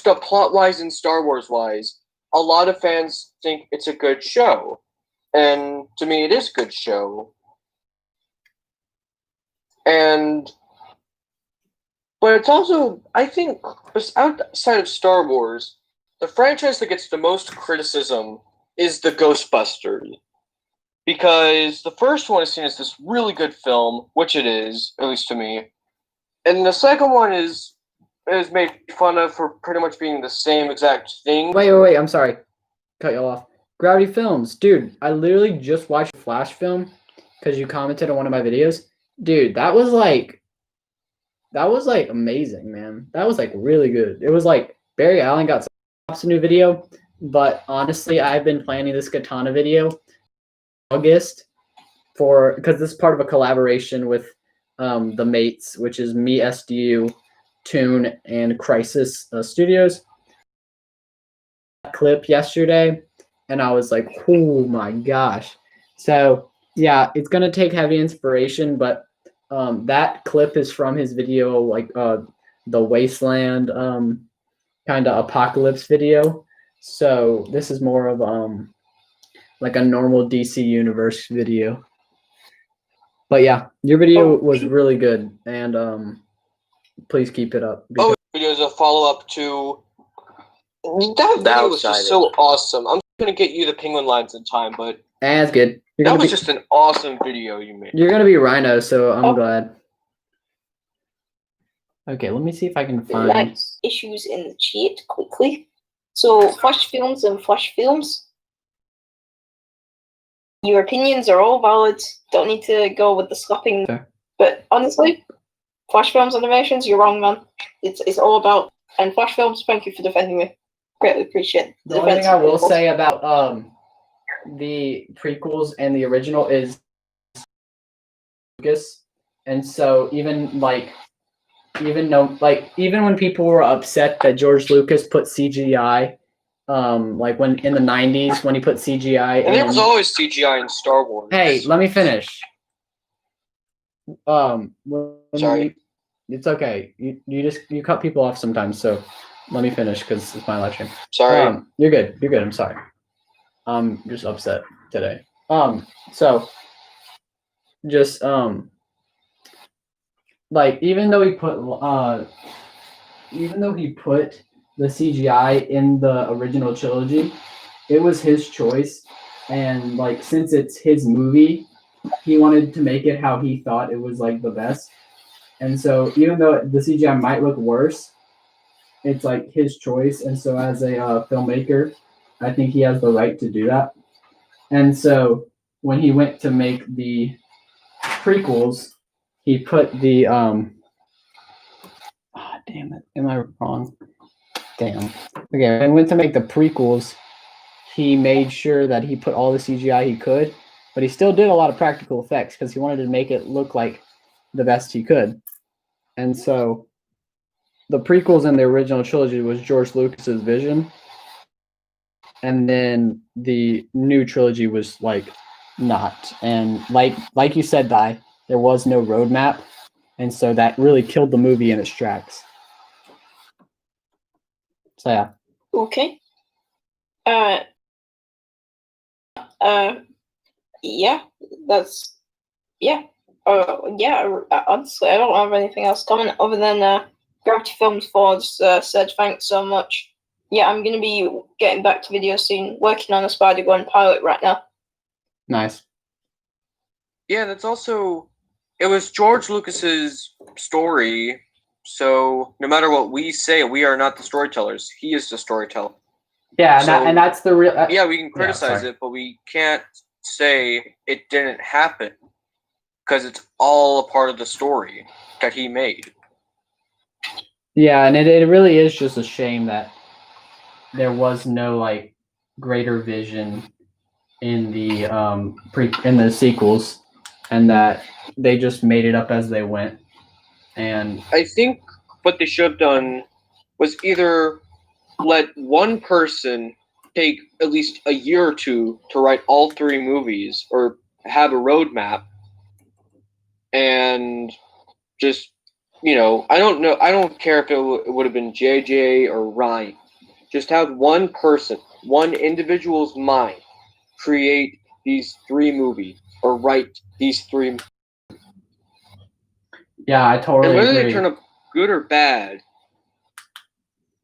the plot wise and Star Wars wise, a lot of fans think it's a good show, and to me, it is a good show. But it's also, I think, outside of Star Wars, the franchise that gets the most criticism is the Ghostbusters. Because the first one is seen as this really good film, which it is, at least to me. And the second one is made fun of for pretty much being the same exact thing. Wait, I'm sorry. Cut you off. Gravity Films. Dude, I literally just watched a Flash film because you commented on one of my videos. Dude, that was like amazing, man. That was like really good. It was like Barry Allen got a new video, but honestly, I've been planning this Katana video August because this is part of a collaboration with the Mates, which is me, SDU, Toon, and Crisis Studios. Clip yesterday, and I was like, oh my gosh. So yeah, it's gonna take heavy inspiration, but that clip is from his video, like the Wasteland kind of apocalypse video. So this is more of like a normal DC Universe video. But yeah, your video was really good, and please keep it up. Video is a follow up to that video was just so awesome. I'm gonna get you the penguin lines in time, but that's good. That was just an awesome video you made. You're gonna be Rhino, so I'm glad. Okay, let me see if I can find issues in the chat quickly. So Flash Films and Flash Films. Your opinions are all valid. Don't need to go with the slapping. Okay. But honestly, Flash Films animations, you're wrong, man. It's all about and Flash Films. Thank you for defending me. Greatly appreciate it. The only thing I will say about the prequels and the original is Lucas, and so even when people were upset that George Lucas put CGI, like when in the 90s when he put CGI, and there was always CGI in Star Wars. Hey, let me finish. Sorry. It's okay. You cut people off sometimes, so let me finish because it's my live stream. Sorry. You're good. You're good. I'm sorry. I'm just upset today. So just like even though he put the CGI in the original trilogy, it was his choice, and like since it's his movie, he wanted to make it how he thought it was like the best. And so even though the CGI might look worse, it's like his choice. And so as a filmmaker, I think he has the right to do that. And so when he went to make the prequels, he put the damn it, am I wrong? Damn. Okay, when he went to make the prequels, he made sure that he put all the CGI he could, but he still did a lot of practical effects because he wanted to make it look like the best he could. And so the prequels in the original trilogy was George Lucas's vision, and then the new trilogy was like not. And like you said, Di, there was no roadmap, and so that really killed the movie in its tracks. So yeah. Okay. Yeah, that's yeah. Yeah. Honestly, I don't have anything else coming other than Gravity Films Fords said thanks so much. Yeah, I'm gonna be getting back to video soon. Working on a Spider-Gwen pilot right now. Nice. Yeah, that's also. It was George Lucas's story, so no matter what we say, we are not the storytellers. He is the storyteller. Yeah, and that's the real. Yeah, we can criticize it, but we can't say it didn't happen because it's all a part of the story that he made. Yeah, and it really is just a shame that there was no like greater vision in the in the sequels, and that they just made it up as they went. And I think what they should have done was either let one person take at least a year or two to write all 3 movies, or have a roadmap, and just, I don't know. I don't care if it would have been JJ or Ryan. Just have one person, one individual's mind, create these 3 movies, or write these 3. yeah, I And totally whether they agree. turn up good or bad,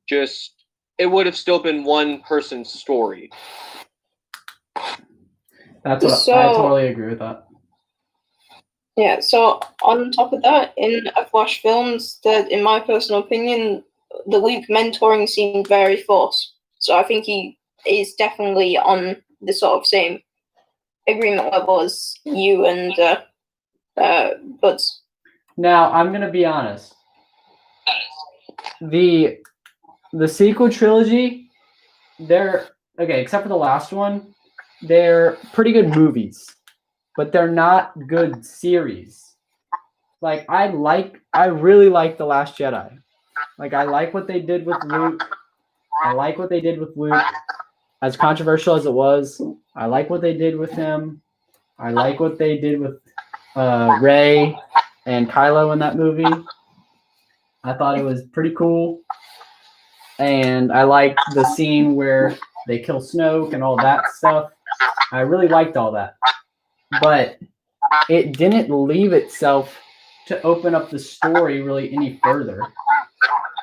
just it would have still been one person's story. That's what So- I totally agree with that. Yeah, so on top of that, in Flash films, that in my personal opinion, the Luke mentoring seemed very forced. So I think he is definitely on the sort of same agreement level as you and Buds. Now, I'm gonna be honest. The sequel trilogy, they're okay, except for the last one, they're pretty good movies, but they're not good series. Like I really like The Last Jedi. Like I like what they did with Luke. As controversial as it was, I like what they did with him. I like what they did with Rey and Kylo in that movie. I thought it was pretty cool. And I liked the scene where they kill Snoke and all that stuff. I really liked all that. But it didn't leave itself to open up the story really any further.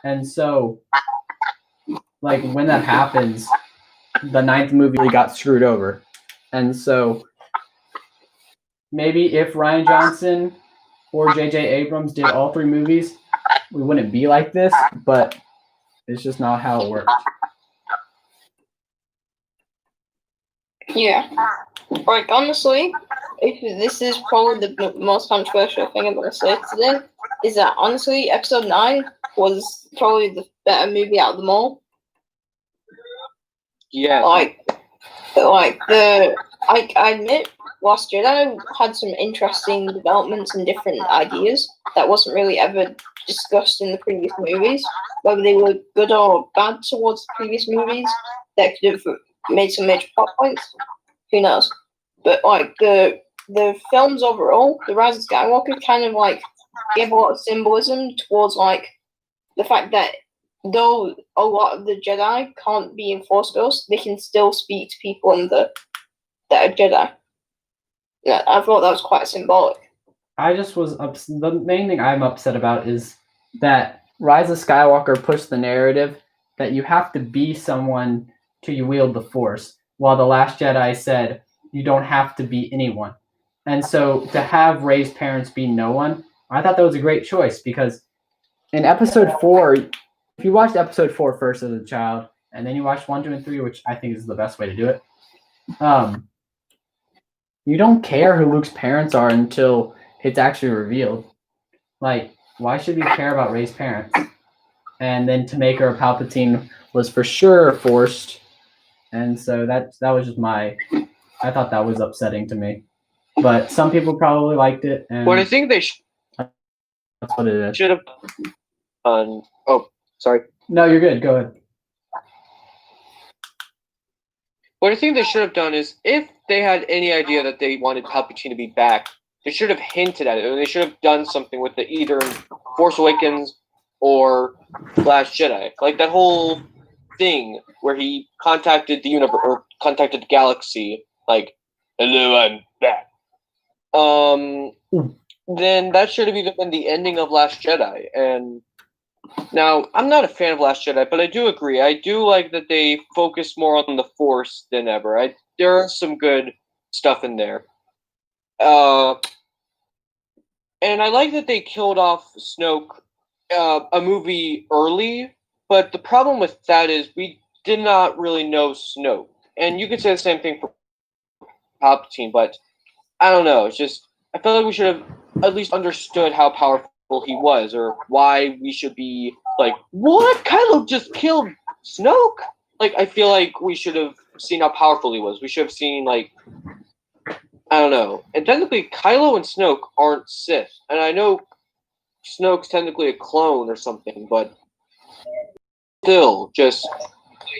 And so, like, when that happens, the 9th movie really got screwed over. And so, maybe if Rian Johnson or J.J. Abrams did all 3 movies, we wouldn't be like this, but it's just not how it worked. Yeah. Like, honestly, if this is probably the most controversial thing I'm going to say today, is that honestly, Episode 9 was probably the better movie out of them all. Yeah. I admit, Last Jedi had some interesting developments and different ideas that wasn't really ever discussed in the previous movies. Whether they were good or bad towards the previous movies, that could have made some major plot points. Who knows? But like the films overall, The Rise of Skywalker kind of like gave a lot of symbolism towards like the fact that though a lot of the Jedi can't be in Force Ghosts, they can still speak to people that are Jedi. Yeah, I thought that was quite symbolic. I just was the main thing I'm upset about is that Rise of Skywalker pushed the narrative that you have to be someone to wield the Force, while The Last Jedi said you don't have to be anyone. And so to have Rey's parents be no one, I thought that was a great choice because in Episode 4, if you watched Episode 4 first as a child, and then you watched 1, 2, and 3, which I think is the best way to do it, you don't care who Luke's parents are until it's actually revealed. Like, why should we care about Rey's parents? And then to make her a Palpatine was for sure forced. And so that was just I thought that was upsetting to me. But some people probably liked it. And What I think they that's what it is. should have done. Oh, sorry. No, you're good. Go ahead. What I think they should have done is, if they had any idea that they wanted Palpatine to be back, they should have hinted at it, or they should have done something with it, either in Force Awakens or Last Jedi. Like that whole thing where he contacted the universe, or contacted the galaxy, like, "Hello, I'm back." Then that should have even been the ending of Last Jedi. And now, I'm not a fan of Last Jedi, but I do agree. I do like that they focus more on the Force than ever. There are some good stuff in there. And I like that they killed off Snoke a movie early, but the problem with that is we did not really know Snoke. And you could say the same thing for Palpatine, but I don't know. It's just, I feel like we should have at least understood how powerful he was, or why we should be like, what? Kylo just killed Snoke? Like, I feel like we should have seen how powerful he was. We should have seen, like, I don't know. And technically, Kylo and Snoke aren't Sith, and I know Snoke's technically a clone or something, but still, just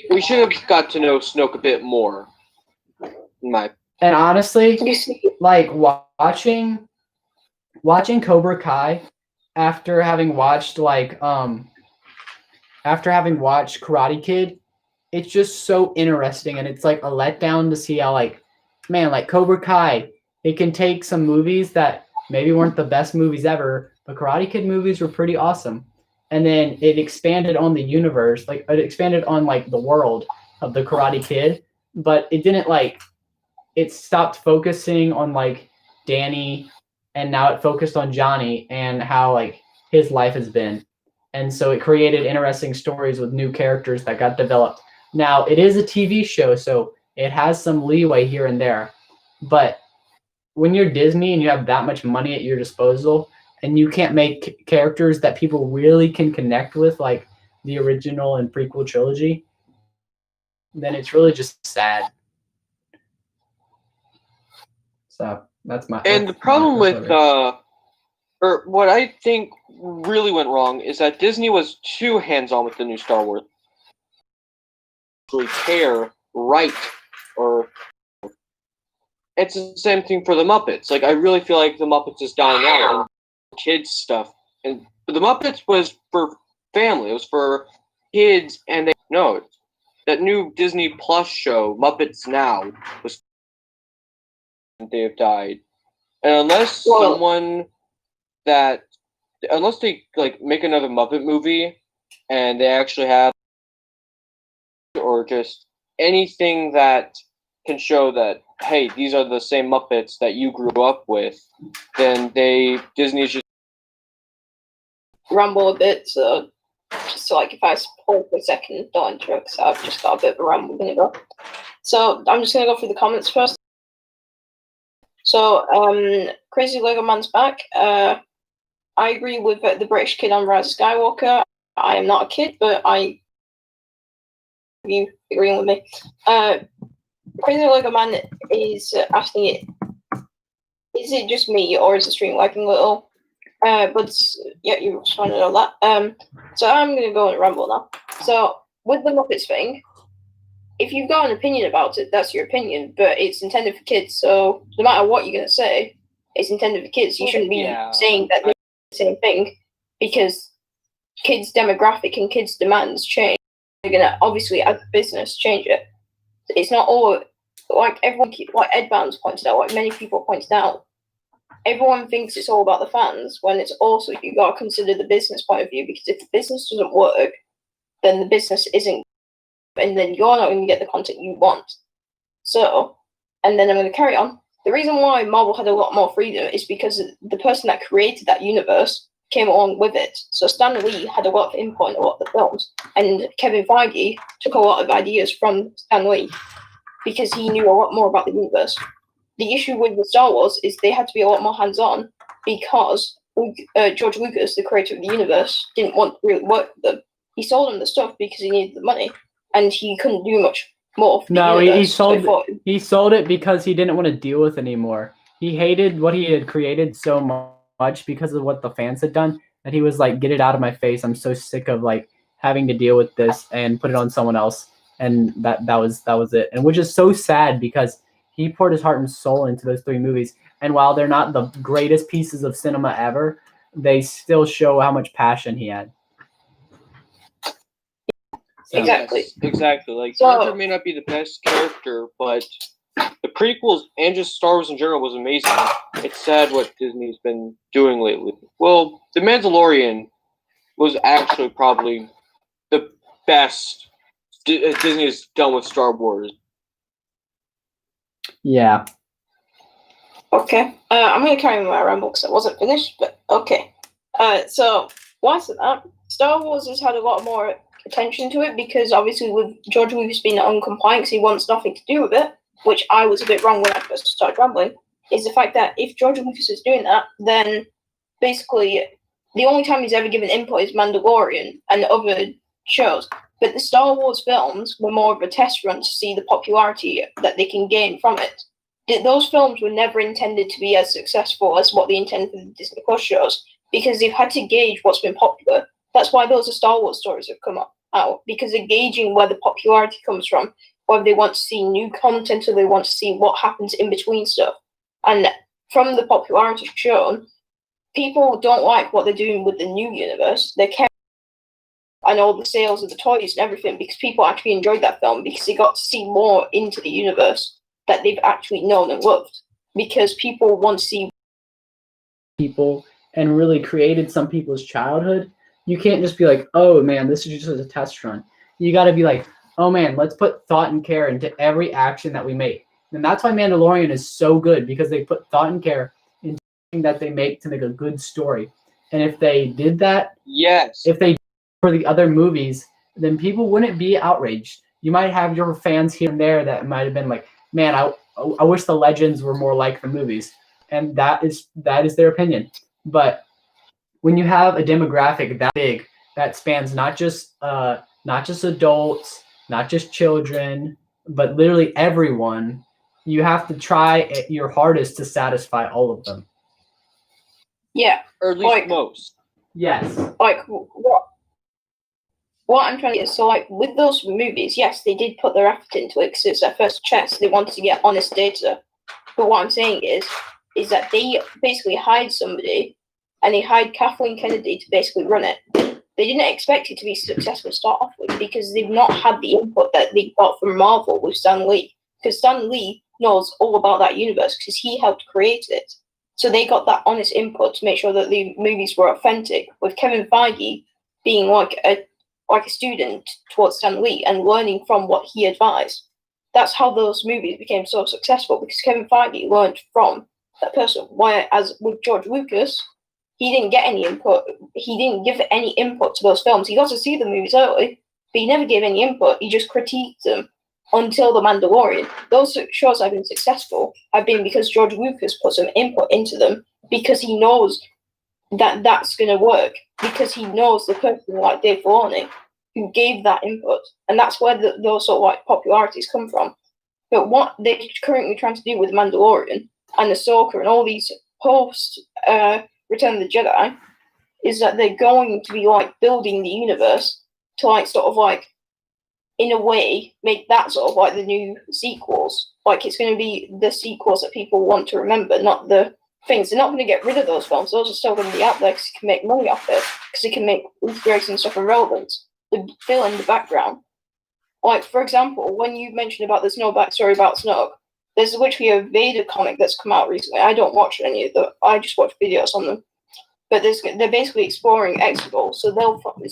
we should have got to know Snoke a bit more. And honestly, You see, like watching Cobra Kai after having watched Karate Kid, it's just so interesting, and it's like a letdown to see how like Cobra Kai, it can take some movies that maybe weren't the best movies ever, but Karate Kid movies were pretty awesome. And then it expanded on the universe, like it expanded on like the world of the Karate Kid, but it didn't it stopped focusing on like Danny, and now it focused on Johnny and how like his life has been. And so it created interesting stories with new characters that got developed. Now it is a TV show, so it has some leeway here and there. But when you're Disney and you have that much money at your disposal and you can't make characters that people really can connect with, like the original and prequel trilogy, then it's really just sad. So that's my. And the problem with or what I think really went wrong is that Disney was too hands-on with the new Star Wars. Really care, right? Or it's the same thing for the Muppets. Like I really feel like the Muppets is dying out and kids stuff. And the Muppets was for family. It was for kids, and they no that new Disney Plus show Muppets Now was. They have died, and unless unless they like make another Muppet movie, and they actually have, or just anything that can show that hey, these are the same Muppets that you grew up with, then Disney's just ramble a bit, so just like if I pause for a second, don't interrupt, because I've just got a bit of a ramble going to go. So I'm just going to go through the comments first. So, Crazy Lego Man's back. I agree with the British kid on Rise of Skywalker. I am not a kid, but you agreeing with me. Crazy Lego Man is asking it, is it just me or is the stream lagging a little? But yeah, you responded on that. So I'm going to go and ramble now. So, with the Muppets thing, if you've got an opinion about it, that's your opinion, but it's intended for kids, so no matter what you're going to say, it's intended for kids. You shouldn't be saying that they're the same thing, because kids' demographic and kids' demands change. They're going to, obviously, as a business, change it. It's not all, like everyone, like Ed Bounds pointed out, like many people pointed out, everyone thinks it's all about the fans, when it's also, you got to consider the business point of view, because if the business doesn't work, then the business isn't, and then you're not going to get the content you want. So, and then I'm going to carry on. The reason why Marvel had a lot more freedom is because the person that created that universe came along with it. So Stan Lee had a lot of input in a lot of the films, and Kevin Feige took a lot of ideas from Stan Lee because he knew a lot more about the universe. The issue with the Star Wars is they had to be a lot more hands-on because George Lucas, the creator of the universe, didn't want to really work with them. He sold them the stuff because he needed the money, and he couldn't do much more. No, he sold it because he didn't want to deal with it anymore. He hated what he had created so much because of what the fans had done that he was like, "Get it out of my face! I'm so sick of like having to deal with this," and put it on someone else. And that was it. And which is so sad because he poured his heart and soul into those 3 movies. And while they're not the greatest pieces of cinema ever, they still show how much passion he had. So, exactly. Yes, exactly. Like, Jar Jar may not be the best character, but the prequels and just Star Wars in general was amazing. It's sad what Disney's been doing lately. Well, The Mandalorian was actually probably the best Disney has done with Star Wars. Yeah. Okay. I'm going to carry on my ramble because I wasn't finished, but okay. So, why is that? Star Wars has had a lot more attention to it because obviously with George Lucas being uncompliant, he wants nothing to do with it, which I was a bit wrong when I first started rambling, is the fact that if George Lucas is doing that, then basically the only time he's ever given input is Mandalorian and other shows. But the Star Wars films were more of a test run to see the popularity that they can gain from it. those films were never intended to be as successful as what they intended for the Disney Plus shows, because they've had to gauge what's been popular. That's why those Star Wars stories have come out, because they're gauging where the popularity comes from, whether they want to see new content or they want to see what happens in between stuff. And from the popularity shown, people don't like what they're doing with the new universe. They care and all the sales of the toys and everything, because people actually enjoyed that film because they got to see more into the universe that they've actually known and loved, because people want to see people and really created some people's childhood. You can't just be like, oh man, this is just a test run. You got to be like, oh man, let's put thought and care into every action that we make. And that's why Mandalorian is so good, because they put thought and care into everything that they make to make a good story. And if they did that, Yes. if they did for the other movies, then people wouldn't be outraged. You might have your fans here and there that might have been like, man, I wish the legends were more like the movies. And that is their opinion. But when you have a demographic that big, that spans not just adults, not just children, but literally everyone, you have to try your hardest to satisfy all of them. Yeah. Or at least most. Yes. Like, what I'm trying to get, so like with those movies, yes, they did put their effort into it because it's their first chance. They wanted to get honest data. But what I'm saying is that they basically hired somebody, and they hired Kathleen Kennedy to basically run it. They didn't expect it to be successful to start off with, because they've not had the input that they got from Marvel with Stan Lee. Because Stan Lee knows all about that universe because he helped create it. So they got that honest input to make sure that the movies were authentic, with Kevin Feige being like a student towards Stan Lee and learning from what he advised. That's how those movies became so successful, because Kevin Feige learned from that person. Whereas with George Lucas, he didn't get any input. He didn't give any input to those films. He got to see the movies early, but he never gave any input. He just critiqued them until The Mandalorian. Those shows have been successful have been because George Lucas put some input into them, because he knows that that's going to work, because he knows the person like Dave Filoni who gave that input, and that's where those sort of like popularities come from. But what they're currently trying to do with Mandalorian and Ahsoka and all these post Return of the Jedi is that they're going to be like building the universe to like sort of like, in a way, make that sort of like the new sequels. Like, it's going to be the sequels that people want to remember, not the things. They're not going to get rid of those films. Those are still going to be out there because you can make money off it, because you can make Easter eggs and stuff irrelevant. They fill in the background. Like, for example, when you mentioned about there's no backstory about Snoke, there's literally a Vader comic that's come out recently. I don't watch any of them. I just watch videos on them. But they're basically exploring Exegol, so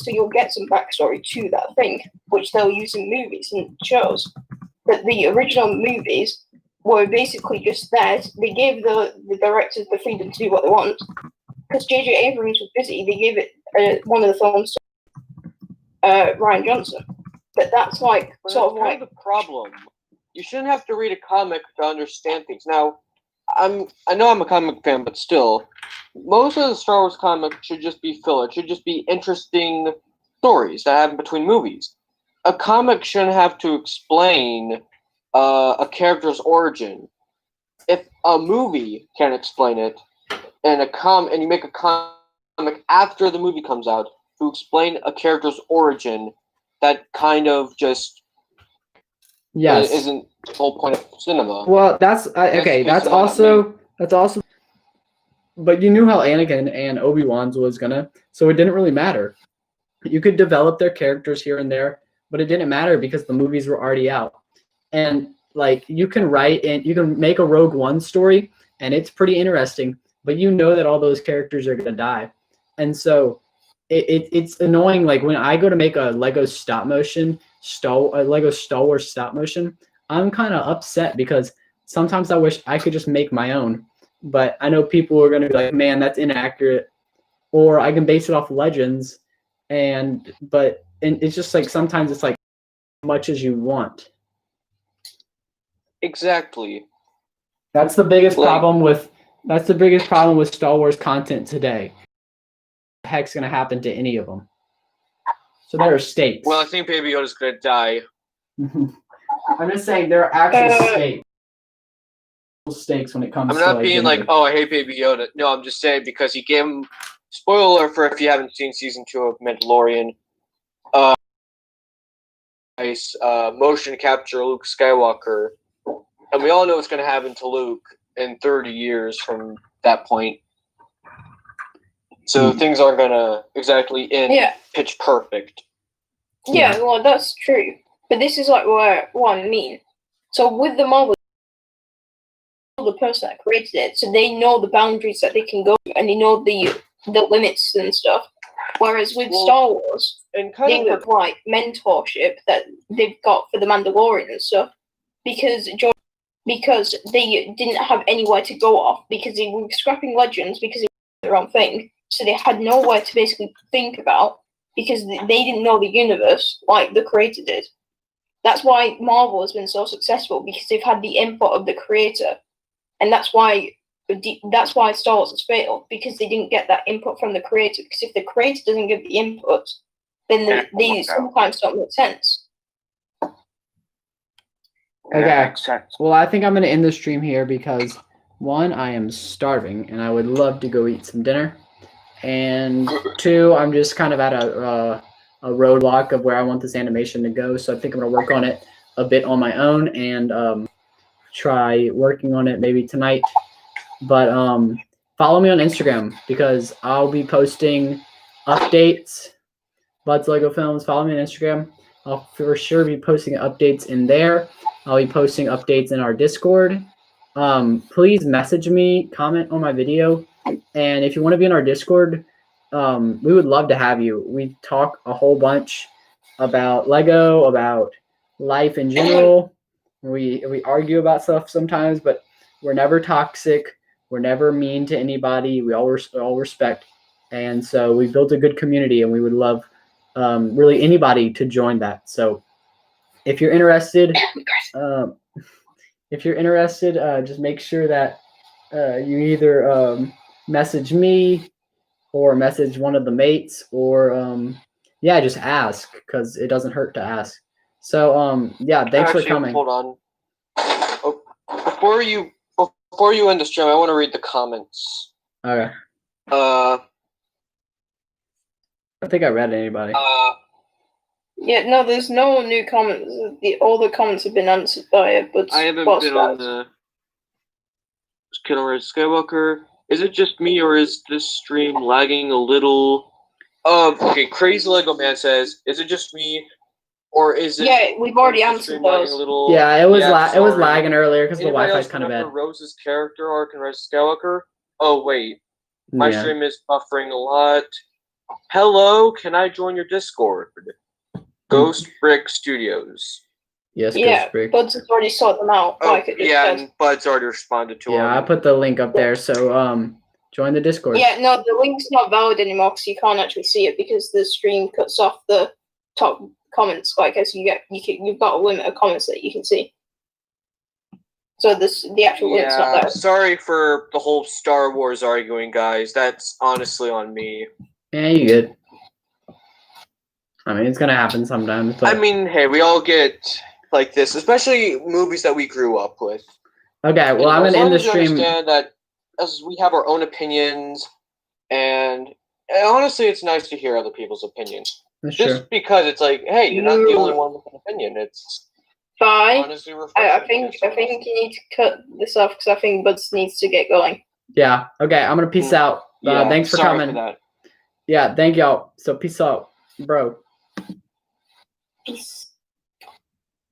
you'll get some backstory to that thing, which they'll use in movies and shows. But the original movies were basically just there. They gave the directors the freedom to do what they want. Because J.J. Abrams was busy, they gave it one of the films to Ryan Johnson. But that's like sort of like the problem. You shouldn't have to read a comic to understand things. Now, I know I'm a comic fan, but still, most of the Star Wars comics should just be filler. It should just be interesting stories that happen between movies. A comic shouldn't have to explain a character's origin. If a movie can explain it, and you make a comic after the movie comes out to explain a character's origin, that kind of just isn't the whole point of cinema. Well, that's okay. That's also. But you knew how Anakin and Obi-Wan's was gonna, so it didn't really matter. You could develop their characters here and there, but it didn't matter because the movies were already out. And like, you can make a Rogue One story, and it's pretty interesting, but you know that all those characters are gonna die, and so it's annoying. Like, when I go to make a Lego Star Wars stop motion, I'm kind of upset because sometimes I wish I could just make my own. But I know people are going to be like, man, that's inaccurate. Or I can base it off legends. And it's just like, sometimes it's like as much as you want. Exactly. That's the biggest problem with Star Wars content today. What the heck's going to happen to any of them? So there are stakes. Well, I think Baby Yoda's going to die. I'm just saying there are actual stakes. stakes when it comes I'm to not being like, gender. oh, I hate Baby Yoda. No, I'm just saying because he gave him. Spoiler for if you haven't seen season 2 of Mandalorian. Nice motion capture Luke Skywalker, and we all know what's going to happen to Luke in 30 years from that point. So things aren't going to exactly end pitch perfect. Yeah, well, that's true. But this is like what I mean. So with the Marvel, the person that created it, so they know the boundaries that they can go and they know the limits and stuff. Whereas with Star Wars, and kind they have like mentorship that they've got for the Mandalorian and stuff, because they didn't have anywhere to go off because they were scrapping Legends because it was their own thing, so they had nowhere to basically think about because they didn't know the universe like the creator did. That's why Marvel has been so successful because they've had the input of the creator, and that's why Star Wars has failed because they didn't get that input from the creator. Because if the creator doesn't give the input, then they sometimes don't make sense. Okay. Well, I think I'm going to end the stream here because 1, I am starving and I would love to go eat some dinner, and 2, I'm just kind of at a roadblock of where I want this animation to go. So I think I'm going to work on it a bit on my own and try working on it maybe tonight. But follow me on Instagram because I'll be posting updates. Bud's Lego Films. Follow me on Instagram. I'll for sure be posting updates in there. I'll be posting updates in our Discord. Please message me, comment on my video, and if you want to be in our Discord, we would love to have you. We talk a whole bunch about Lego, about life in general. We argue about stuff sometimes, but we're never toxic. We're never mean to anybody. We all respect, and so we built a good community, and we would love really anybody to join that. So if you're interested, just make sure that you either message me or message one of the mates, or just ask because it doesn't hurt to ask. So thanks for coming. Hold on. Before you end the stream, I want to read the comments. Okay. I think I read anybody. Yeah, no, there's no new comments. All the comments have been answered by it, but I haven't been on the Skywalker. Is it just me, or is this stream lagging a little? Okay, Crazy Lego Man says, is it just me, or is it? Yeah, we've already answered those. Yeah, it was it was lagging earlier because the Wi-Fi's kind of bad. Rose's character arc in Rise of Skywalker. Oh wait, my stream is buffering a lot. Hello, can I join your Discord? Ghost Brick Studios. Yes, yeah, Ghost Brick. Bud's has already sorted them out. And Bud's already responded to him. Yeah, I put the link up there, so join the Discord. Yeah, no, the link's not valid anymore because you can't actually see it because the stream cuts off the top comments. Like as you've got a limit of comments that you can see. So the actual link's not there. Sorry for the whole Star Wars arguing, guys. That's honestly on me. Yeah, you good. I mean, it's gonna happen sometimes. But... I mean, hey, we all get like this, especially movies that we grew up with. Okay, well, I'm gonna end the stream. Understand that as we have our own opinions, and honestly, it's nice to hear other people's opinions. That's just true. because it's like, hey, you're not the only one with an opinion. It's fine. Honestly, I think you need to cut this off because I think Buds needs to get going. Yeah. Okay. I'm gonna peace out. Thanks for coming. For that. Yeah. Thank y'all. So peace out, bro. Peace.